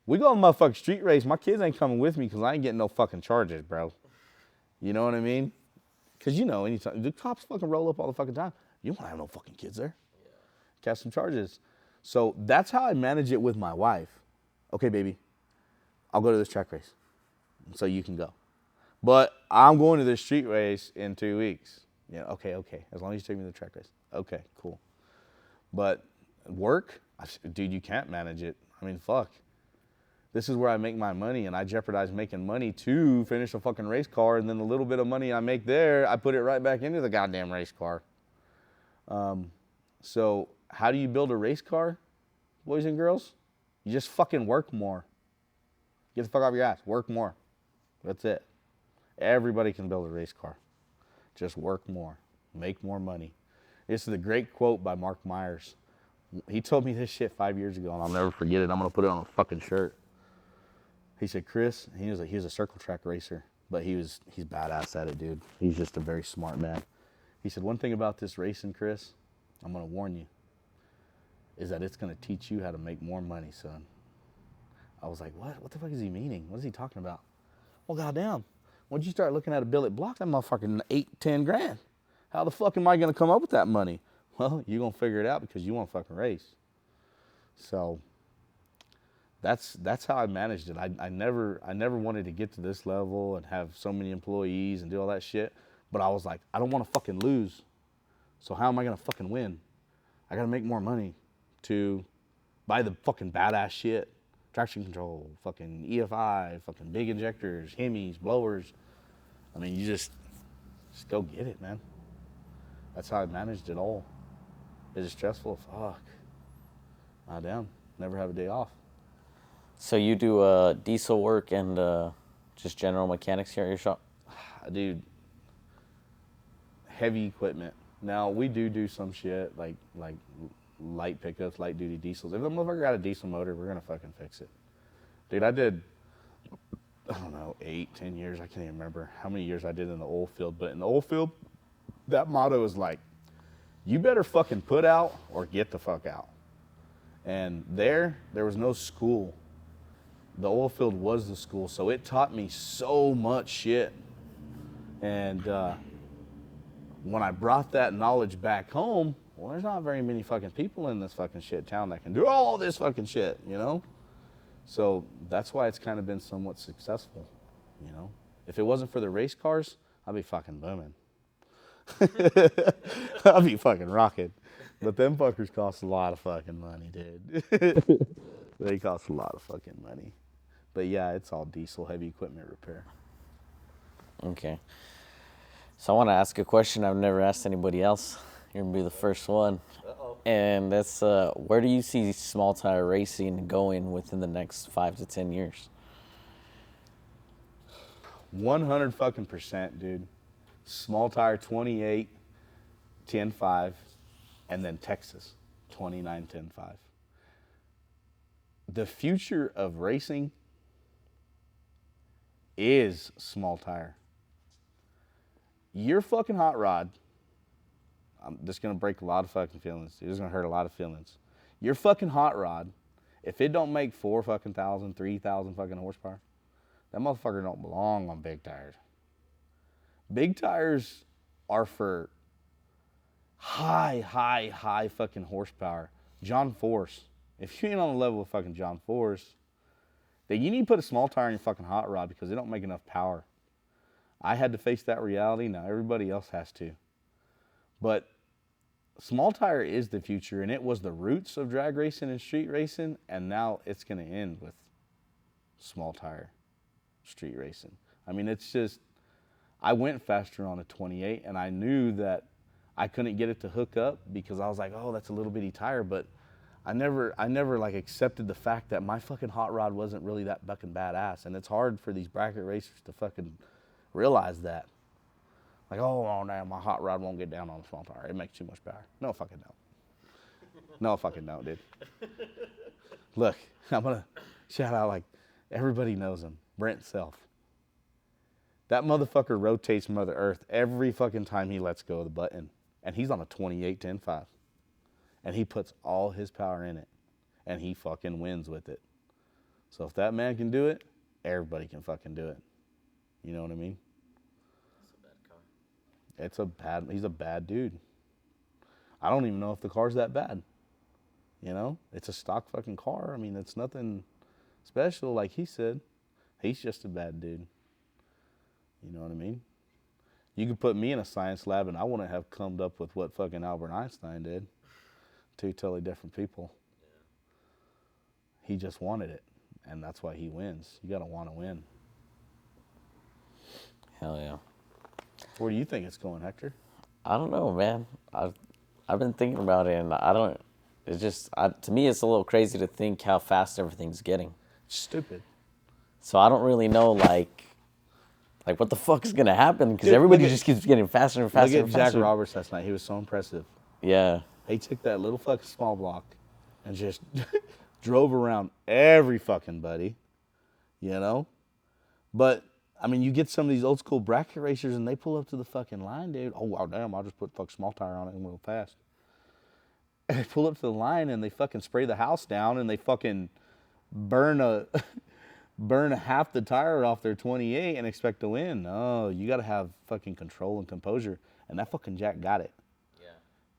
We go on motherfucking street race. My kids ain't coming with me because I ain't getting no fucking charges, bro. You know what I mean? Because, you know, anytime, the cops fucking roll up all the fucking time. You don't have no fucking kids there. Yeah. Catch some charges. So that's how I manage it with my wife. Okay, baby, I'll go to this track race so you can go. But I'm going to this street race in 2 weeks. Yeah, okay. As long as you take me to the track race. Okay, cool. But work, dude, you can't manage it. I mean, fuck. This is where I make my money, and I jeopardize making money to finish a fucking race car, and then the little bit of money I make there, I put it right back into the goddamn race car. So how do you build a race car, boys and girls? You just fucking work more. Get the fuck off your ass. Work more. That's it. Everybody can build a race car. Just work more. Make more money. This is a great quote by Mark Myers. He told me this shit 5 years ago, and I'll never forget it. I'm going to put it on a fucking shirt. He said, Chris, he was a circle track racer, but he's badass at it, dude. He's just a very smart man. He said, one thing about this racing, Chris, I'm going to warn you, is that it's going to teach you how to make more money, son. I was like, what? What the fuck is he meaning? What is he talking about? Well, goddamn. Once you start looking at a billet block, that motherfucking 8-10 grand. How the fuck am I going to come up with that money? Well, you're going to figure it out because you want to fucking race. So that's how I managed it. I never wanted to get to this level and have so many employees and do all that shit. But I was like, I don't want to fucking lose. So how am I going to fucking win? I got to make more money to buy the fucking badass shit. Traction control, fucking EFI, fucking big injectors, Hemis, blowers. I mean, you just go get it, man. That's how I managed it all. Is it stressful? Fuck. Damn. Never have a day off. So you do diesel work and just general mechanics here at your shop? Dude, heavy equipment. Now, we do some shit like light pickups, light duty diesels. If the motherfucker got a diesel motor, we're gonna fucking fix it. Dude, I did, I don't know, 8-10 years. I can't even remember how many years I did in the oil field. But in the oil field, that motto is like, you better fucking put out or get the fuck out. And there was no school. The oil field was the school, so it taught me so much shit. And when I brought that knowledge back home, well, there's not very many fucking people in this fucking shit town that can do all this fucking shit, you know? So that's why it's kind of been somewhat successful, you know? If it wasn't for the race cars, I'd be fucking booming. I'd be fucking rocking. But them fuckers cost a lot of fucking money, dude. They cost a lot of fucking money. But yeah, it's all diesel, heavy equipment repair. Okay. So I want to ask a question I've never asked anybody else. You're going to be the first one. Uh-oh. And that's, where do you see small tire racing going within the next 5 to 10 years? 100 fucking %, dude. Small tire 28, 10.5, and then Texas 29, 10.5. The future of racing is small tire. Your fucking hot rod, I'm just gonna break a lot of fucking feelings. It's gonna hurt a lot of feelings. Your fucking hot rod, if it don't make 4,000, 3,000 fucking horsepower, that motherfucker don't belong on big tires. Big tires are for high fucking horsepower. John Force. If you ain't on the level of fucking John Force, then you need to put a small tire in your fucking hot rod because they don't make enough power. I had to face that reality. Now everybody else has to. But small tire is the future, and it was the roots of drag racing and street racing, and now it's going to end with small tire street racing. I mean, it's just, I went faster on a 28, and I knew that I couldn't get it to hook up because I was like, oh, that's a little bitty tire, but I never like accepted the fact that my fucking hot rod wasn't really that fucking badass, and it's hard for these bracket racers to fucking realize that. Like, oh, no, my hot rod won't get down on a small tire. It makes too much power. No fucking no. No fucking no, dude. Look, I'm going to shout out, like, everybody knows him. Brent Self. That motherfucker rotates Mother Earth every fucking time he lets go of the button. And he's on a 28 10.5. And he puts all his power in it. And he fucking wins with it. So if that man can do it, everybody can fucking do it. You know what I mean? He's a bad dude. I don't even know if the car's that bad. You know, it's a stock fucking car. I mean, it's nothing special, like he said. He's just a bad dude. You know what I mean? You could put me in a science lab and I wouldn't have come up with what fucking Albert Einstein did. Two totally different people. He just wanted it, and that's why he wins. You gotta want to win. Hell yeah. Where do you think it's going, Hector? I don't know, man. I've been thinking about it, and I don't. It's just to me, it's a little crazy to think how fast everything's getting. Stupid. So I don't really know, like what the fuck is gonna happen? Because Dude, everybody just keeps getting faster and faster. Look and at Jack faster. Roberts last night. He was so impressive. Yeah. He took that little fucking small block and just drove around every fucking buddy, you know? But, I mean, you get some of these old school bracket racers and they pull up to the fucking line, dude. Oh, wow, damn, I'll just put fucking small tire on it and go fast. And they pull up to the line and they fucking spray the house down and they fucking burn half the tire off their 28 and expect to win. No, you got to have fucking control and composure. And that fucking Jack got it. Yeah.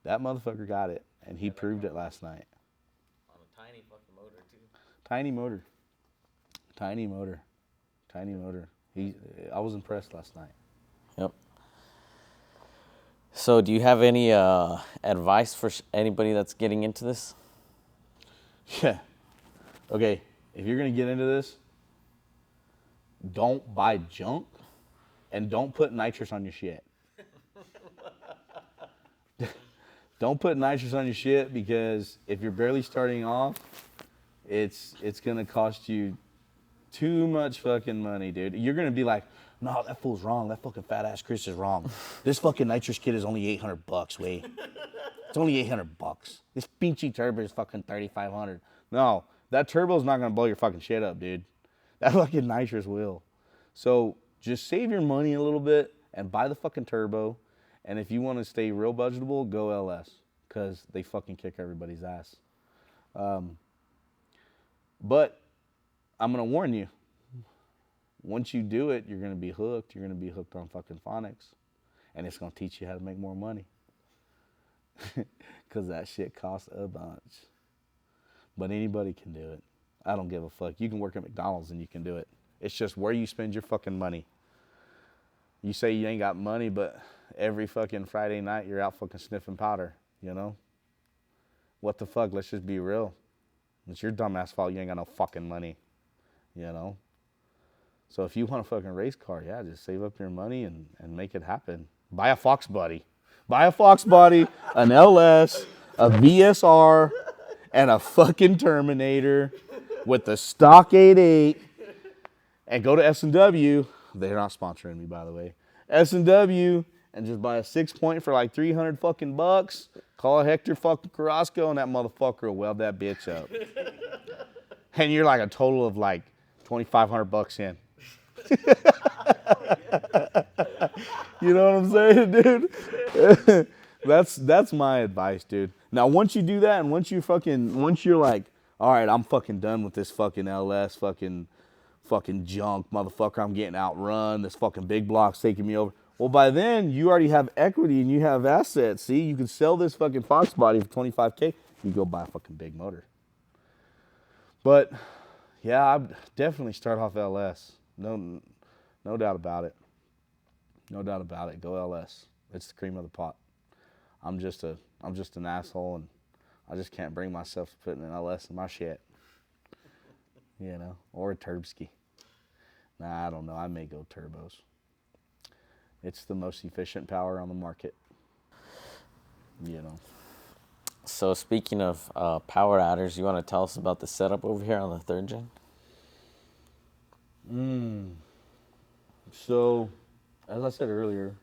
That motherfucker got it. And he proved it last night. On a tiny fucking motor too. Tiny motor. Tiny motor. Tiny motor. I was impressed last night. Yep. So, do you have any advice for anybody that's getting into this? Yeah. Okay, if you're going to get into this, don't buy junk and don't put nitrous on your shit. Don't put nitrous on your shit because if you're barely starting off, it's going to cost you too much fucking money, dude. You're going to be like, no, that fool's wrong. That fucking fat ass Chris is wrong. This fucking nitrous kit is only $800, way. It's only $800. This pinchy turbo is fucking $3,500. No, that turbo's not going to blow your fucking shit up, dude. That fucking nitrous will. So just save your money a little bit and buy the fucking turbo. And if you want to stay real budgetable, go LS because they fucking kick everybody's ass. But I'm going to warn you. Once you do it, you're going to be hooked. You're going to be hooked on fucking phonics. And it's going to teach you how to make more money. Because that shit costs a bunch. But anybody can do it. I don't give a fuck. You can work at McDonald's and you can do it. It's just where you spend your fucking money. You say you ain't got money, but every fucking Friday night you're out fucking sniffing powder, you know? What the fuck? Let's just be real. It's your dumbass fault you ain't got no fucking money, you know? So if you want a fucking race car, yeah, just save up your money and make it happen. Buy a Fox Body. Buy a Fox Body, an LS, a VSR, and a fucking Terminator with the stock 8.8 and go to S&W. They're not sponsoring me, by the way. S&W and just buy a 6-point for like 300 fucking bucks. Call Hector fucking Carrasco and that motherfucker will weld that bitch up. And you're like a total of like 2,500 bucks in. You know what I'm saying, dude? That's my advice, dude. Now, once you do that and once you're like, all right, I'm fucking done with this fucking LS fucking junk, motherfucker. I'm getting outrun. This fucking big block's taking me over. Well, by then, you already have equity and you have assets. See, you can sell this fucking Fox Body for $25K. You go buy a fucking big motor. But, yeah, I'd definitely start off LS. No doubt about it. No doubt about it. Go LS. It's the cream of the pot. I'm just an asshole, and I just can't bring myself to putting an LS in my shit. You know, or a Turbski. Nah, I don't know. I may go turbos. It's the most efficient power on the market. You know. So speaking of power adders, you want to tell us about the setup over here on the 3rd gen? So, as I said earlier,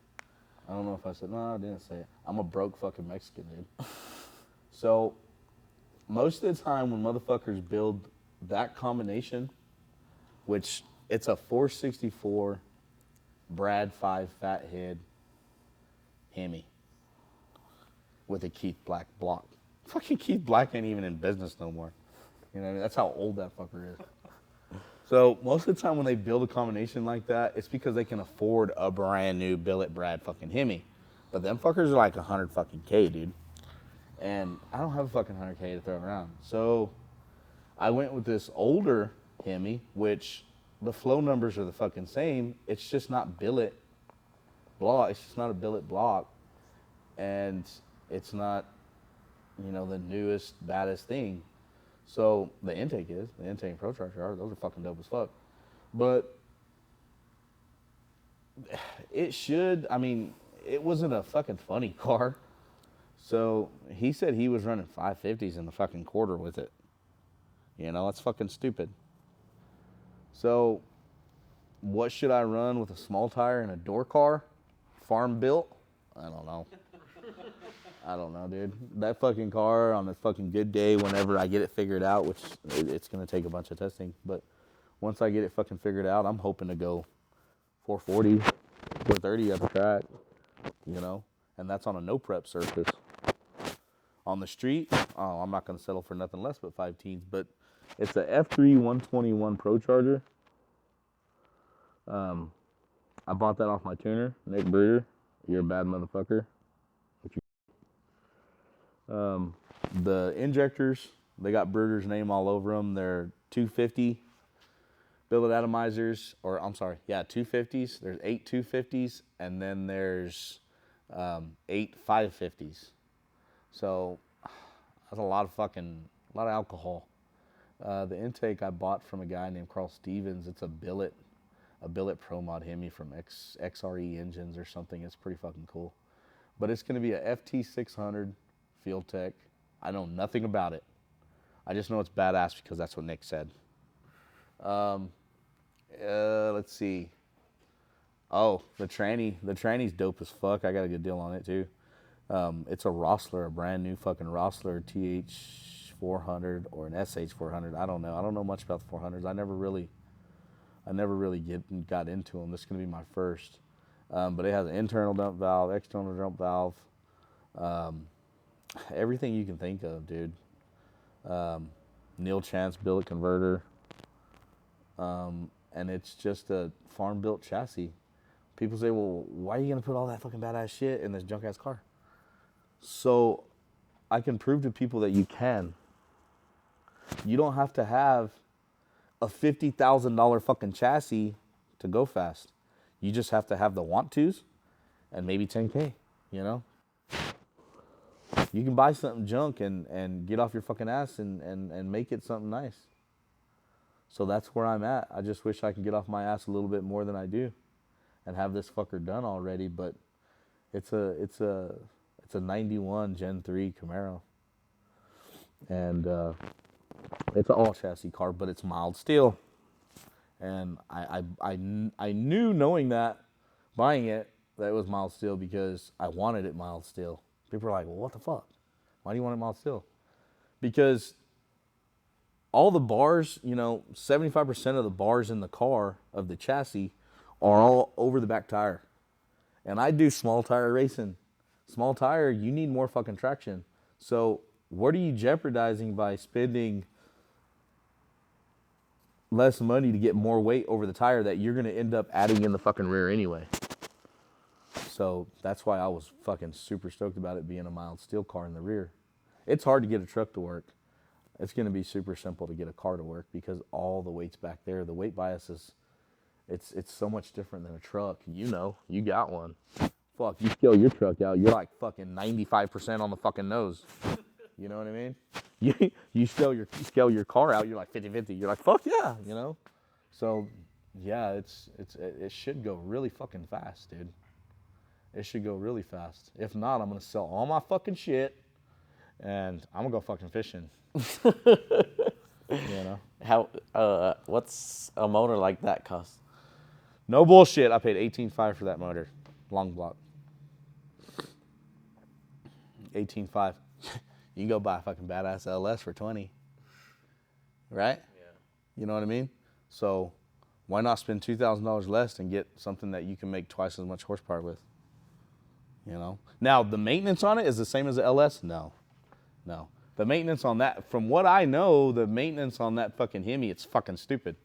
I don't know if I said, no, I didn't say it. I'm a broke fucking Mexican, dude. So, most of the time when motherfuckers build that combination, which it's a 464 Brad 5 fat head Hemi with a Keith Black block. Fucking Keith Black ain't even in business no more. You know what I mean? That's how old that fucker is. So most of the time when they build a combination like that, it's because they can afford a brand new billet Brad fucking Hemi. But them fuckers are like 100 fucking K, dude. And I don't have a fucking 100K to throw around. So I went with this older Hemi, which the flow numbers are the fucking same. It's just not billet block. It's just not a billet block. And it's not, you know, the newest, baddest thing. So the intake is. The intake and Pro Charger are. Those are fucking dope as fuck. But it should, I mean, it wasn't a fucking funny car. So he said he was running 550s in the fucking quarter with it. You know, that's fucking stupid. So what should I run with a small tire and a door car? Farm built? I don't know. I don't know, dude. That fucking car on a fucking good day, whenever I get it figured out, which it's going to take a bunch of testing, but once I get it fucking figured out, I'm hoping to go 440, 430 at the track, you know, and that's on a no prep surface. On the street, oh, I'm not going to settle for nothing less but 5 teens, but it's a F3 121 Pro Charger. I bought that off my tuner, Nick Breeder. You're a bad motherfucker. The injectors, they got Breeder's name all over them. They're 250 billet atomizers, or I'm sorry, yeah, 250s. There's 8 250s, and then there's 8 550s. So that's a lot of alcohol. The intake I bought from a guy named Carl Stevens. It's a billet Pro Mod Hemi from XRE Engines or something. It's pretty fucking cool. But it's going to be a FT600 Field Tech. I know nothing about it. I just know it's badass because that's what Nick said. Let's see. Oh, the tranny's dope as fuck. I got a good deal on it too. It's a Rossler, a brand new fucking Rossler TH400 or an SH400. I don't know. I don't know much about the 400s. I never really got into them. This is gonna be my first. But it has an internal dump valve, external dump valve, everything you can think of, dude. Neil Chance billet converter, and it's just a farm built chassis. People say, well, why are you gonna put all that fucking badass shit in this junk ass car? So I can prove to people that you can. You don't have to have a $50,000 fucking chassis to go fast. You just have to have the want tos and maybe 10K, you know? You can buy something junk and get off your fucking ass and make it something nice. So that's where I'm at. I just wish I could get off my ass a little bit more than I do and have this fucker done already, but it's a 91 Gen 3 Camaro. And it's an all chassis car, but it's mild steel. And I knew, knowing that, buying it, that it was mild steel because I wanted it mild steel. People are like, well, what the fuck? Why do you want it mild steel? Because all the bars, you know, 75% of the bars in the car of the chassis are all over the back tire. And I do small tire racing. Small tire, you need more fucking traction. So what are you jeopardizing by spending less money to get more weight over the tire that you're going to end up adding in the fucking rear anyway? So that's why I was fucking super stoked about it being a mild steel car in the rear. It's hard to get a truck to work. It's going to be super simple to get a car to work because all the weight's back there. The weight bias is, it's so much different than a truck. You know, you got one. Fuck, you scale your truck out, you're like fucking 95% on the fucking nose. You know what I mean? You scale your car out, you're like 50-50. You're like, fuck yeah, you know? So, yeah, it should go really fucking fast, dude. It should go really fast. If not, I'm gonna sell all my fucking shit and I'm gonna go fucking fishing. You know? How? What's a motor like that cost? No bullshit. I paid $18,500 for that motor, long block. $18,500. You can go buy a fucking badass LS for $20,000, right? Yeah. You know what I mean? So why not spend $2,000 less and get something that you can make twice as much horsepower with? You know. Now the maintenance on it is the same as the LS. No. The maintenance on that, from what I know, the maintenance on that fucking Hemi, it's fucking stupid.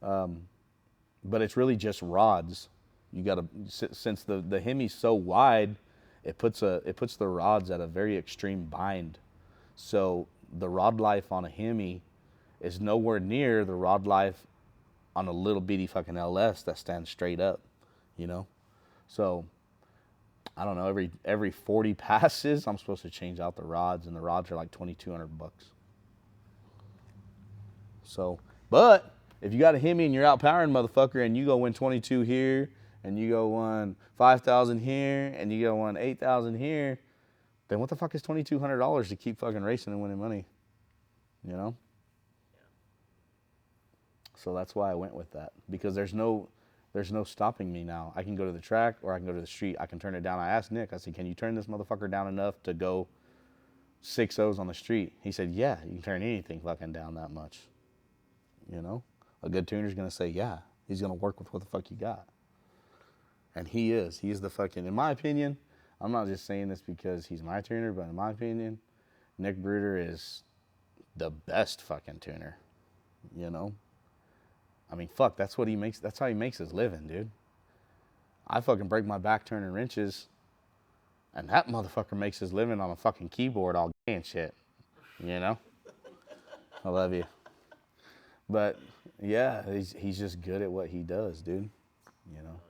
But it's really just rods. You gotta, since the Hemi's so wide, it puts the rods at a very extreme bind. So the rod life on a Hemi is nowhere near the rod life on a little bitty fucking LS that stands straight up, you know? So I don't know, every 40 passes, I'm supposed to change out the rods, and the rods are like $2,200. So, but if you got a Hemi and you're out powering, motherfucker, and you go win 22 here, and you go win 5,000 here, and you go win 8,000 here, then what the fuck is $2,200 to keep fucking racing and winning money? You know? So that's why I went with that, because there's no stopping me now. I can go to the track or I can go to the street. I can turn it down. I asked Nick, I said, can you turn this motherfucker down enough to go 6.0s on the street? He said, yeah, you can turn anything fucking down that much. You know? A good tuner's going to say, yeah. He's going to work with what the fuck you got. And he is. He's the fucking, in my opinion, I'm not just saying this because he's my tuner, but in my opinion, Nick Bruder is the best fucking tuner. You know? I mean, fuck, that's what he makes. That's how he makes his living, dude. I fucking break my back turning wrenches, and that motherfucker makes his living on a fucking keyboard all day and shit. You know? I love you. But yeah, he's just good at what he does, dude. You know?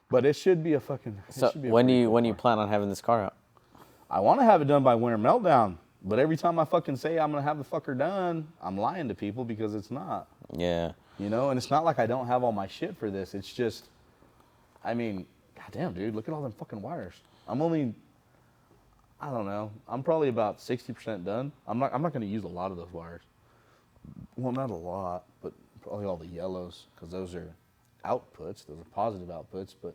But it should be a fucking. So when do you plan on having this car out? I want to have it done by Winter Meltdown. But every time I fucking say I'm going to have the fucker done, I'm lying to people because it's not. Yeah. You know, and it's not like I don't have all my shit for this. It's just, I mean, goddamn, dude, look at all them fucking wires. I'm only, I don't know, I'm probably about 60% done. I'm not going to use a lot of those wires. Well, not a lot, but probably all the yellows, because those are outputs. Those are positive outputs. But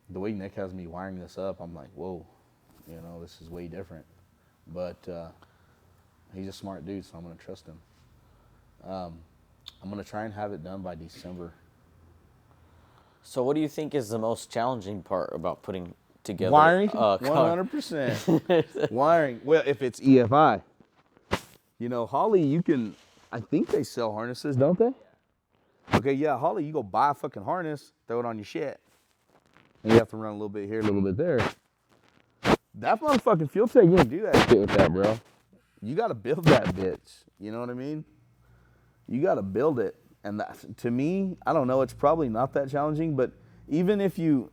the way Nick has me wiring this up, I'm like, whoa. You know, this is way different. But he's a smart dude, so I'm going to trust him. I'm going to try and have it done by December. So what do you think is the most challenging part about putting together Wiring, a car? 100%. Wiring. Well, if it's EFI. You know, Holly, you can, I think they sell harnesses, don't they? Okay, yeah, Holly, you go buy a fucking harness, throw it on your shit. And you have to run a little bit here, a little bit there. That motherfucking fuel tank, you can do that shit with that, bro. You got to build that bitch. You know what I mean? You got to build it. And that, to me, I don't know, it's probably not that challenging, but even if you,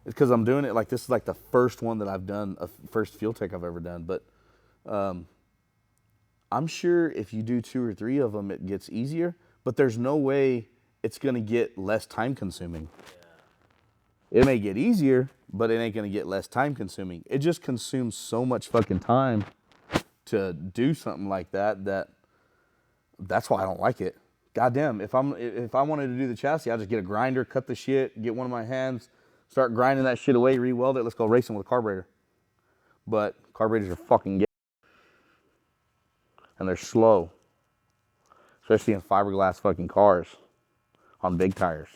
it's because I'm doing it like this is like the first one that I've done, first fuel tank I've ever done. But I'm sure if you do 2 or 3 of them, it gets easier. But there's no way it's going to get less time consuming. Yeah. It may get easier, but it ain't going to get less time consuming. It just consumes so much fucking time to do something like that that's why I don't like it. Goddamn, if I wanted to do the chassis, I'd just get a grinder, cut the shit, get one of my hands, start grinding that shit away, re-weld it, let's go racing with a carburetor. But carburetors are fucking gay. And they're slow. Especially in fiberglass fucking cars on big tires.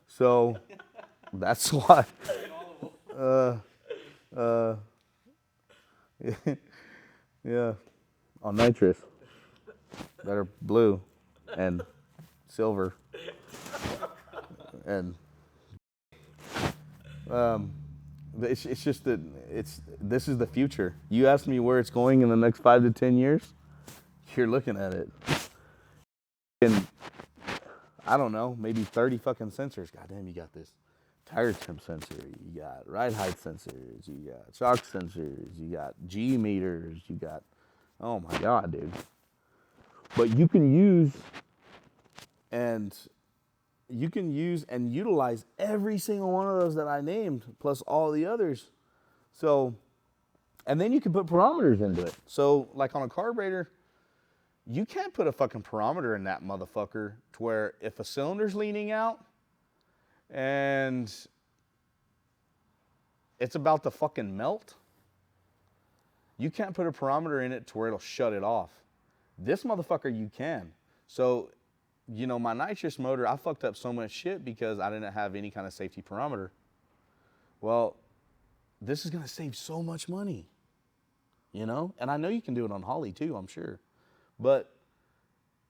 So that's why. Yeah, on nitrous. That are blue and silver. And it's just that this is the future. You ask me where it's going in the next 5 to 10 years, you're looking at it. And I don't know, maybe 30 fucking sensors. Goddamn, you got this tire temp sensor, you got ride height sensors, you got shock sensors, you got G meters, you got, oh my God, dude. But you can use and utilize every single one of those that I named, plus all the others. So, and then you can put parameters into it. So, like on a carburetor, you can't put a fucking parameter in that motherfucker to where if a cylinder's leaning out and it's about to fucking melt, you can't put a parameter in it to where it'll shut it off. This motherfucker you can. So, you know, my nitrous motor, I fucked up so much shit because I didn't have any kind of safety parameter. Well, this is going to save so much money, you know? And I know you can do it on Holly too, I'm sure. But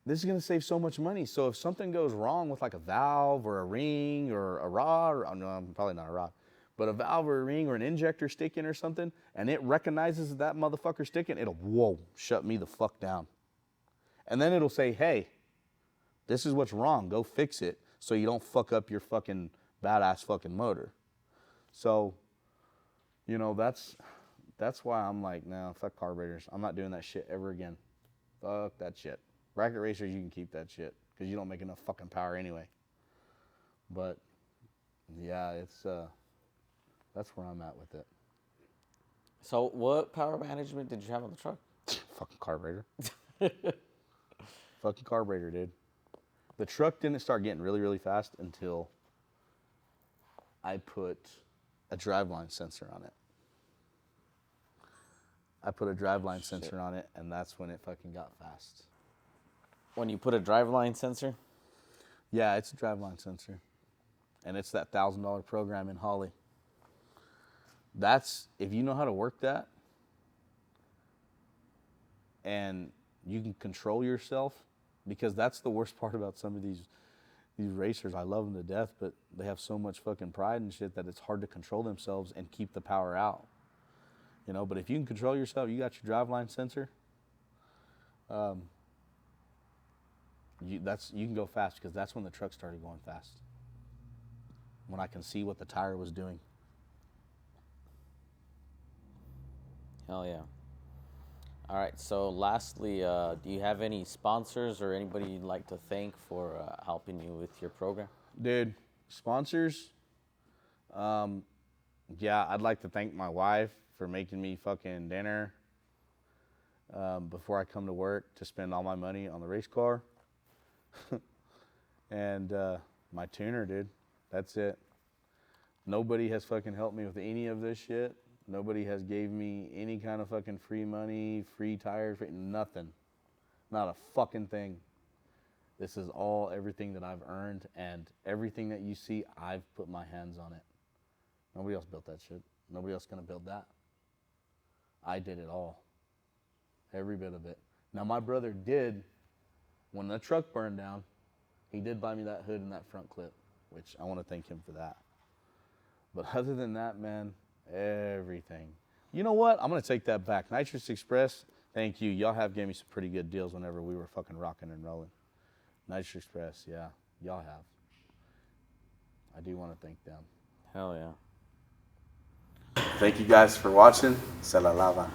This is going to save so much money. So if something goes wrong with like a valve or a ring or a rod, or no, probably not a rod, but a valve or a ring or an injector sticking or something, and it recognizes that motherfucker sticking, it'll, shut me the fuck down. And then it'll say, hey, this is what's wrong. Go fix it so you don't fuck up your fucking badass fucking motor. So, that's why I'm like, no, fuck carburetors. I'm not doing that shit ever again. Fuck that shit. Bracket racers, you can keep that shit because you don't make enough fucking power anyway. But, yeah, that's where I'm at with it. So what power management did you have on the truck? Fucking carburetor. Fucking carburetor, dude. The truck didn't start getting really, really fast until I put a driveline sensor on it. Sensor on it, and that's when it fucking got fast. When you put a driveline sensor? Yeah, it's a driveline sensor. And it's that $1,000 program in Holly. That's, if you know how to work that, and you can control yourself, because that's the worst part about some of these racers. I love them to death, but they have so much fucking pride and shit that it's hard to control themselves and keep the power out. But if you can control yourself, you got your driveline sensor, you can go fast, because that's when the truck started going fast. When I can see what the tire was doing. Hell yeah. All right, so lastly, do you have any sponsors or anybody you'd like to thank for helping you with your program? Dude, sponsors, yeah, I'd like to thank my wife for making me fucking dinner before I come to work to spend all my money on the race car. And my tuner, dude. That's it. Nobody has fucking helped me with any of this shit. Nobody has gave me any kind of fucking free money, free tires, nothing. Not a fucking thing. This is everything that I've earned, and everything that you see, I've put my hands on it. Nobody else built that shit. Nobody else gonna build that. I did it all. Every bit of it. Now my brother did, when the truck burned down, he did buy me that hood and that front clip, which I want to thank him for that. But other than that, man, everything. You know what? I'm going to take that back. Nitrous Express, thank you. Y'all have gave me some pretty good deals whenever we were fucking rocking and rolling. Nitrous Express, yeah, y'all have. I do want to thank them. Hell yeah. Thank you guys for watching. Se la lava.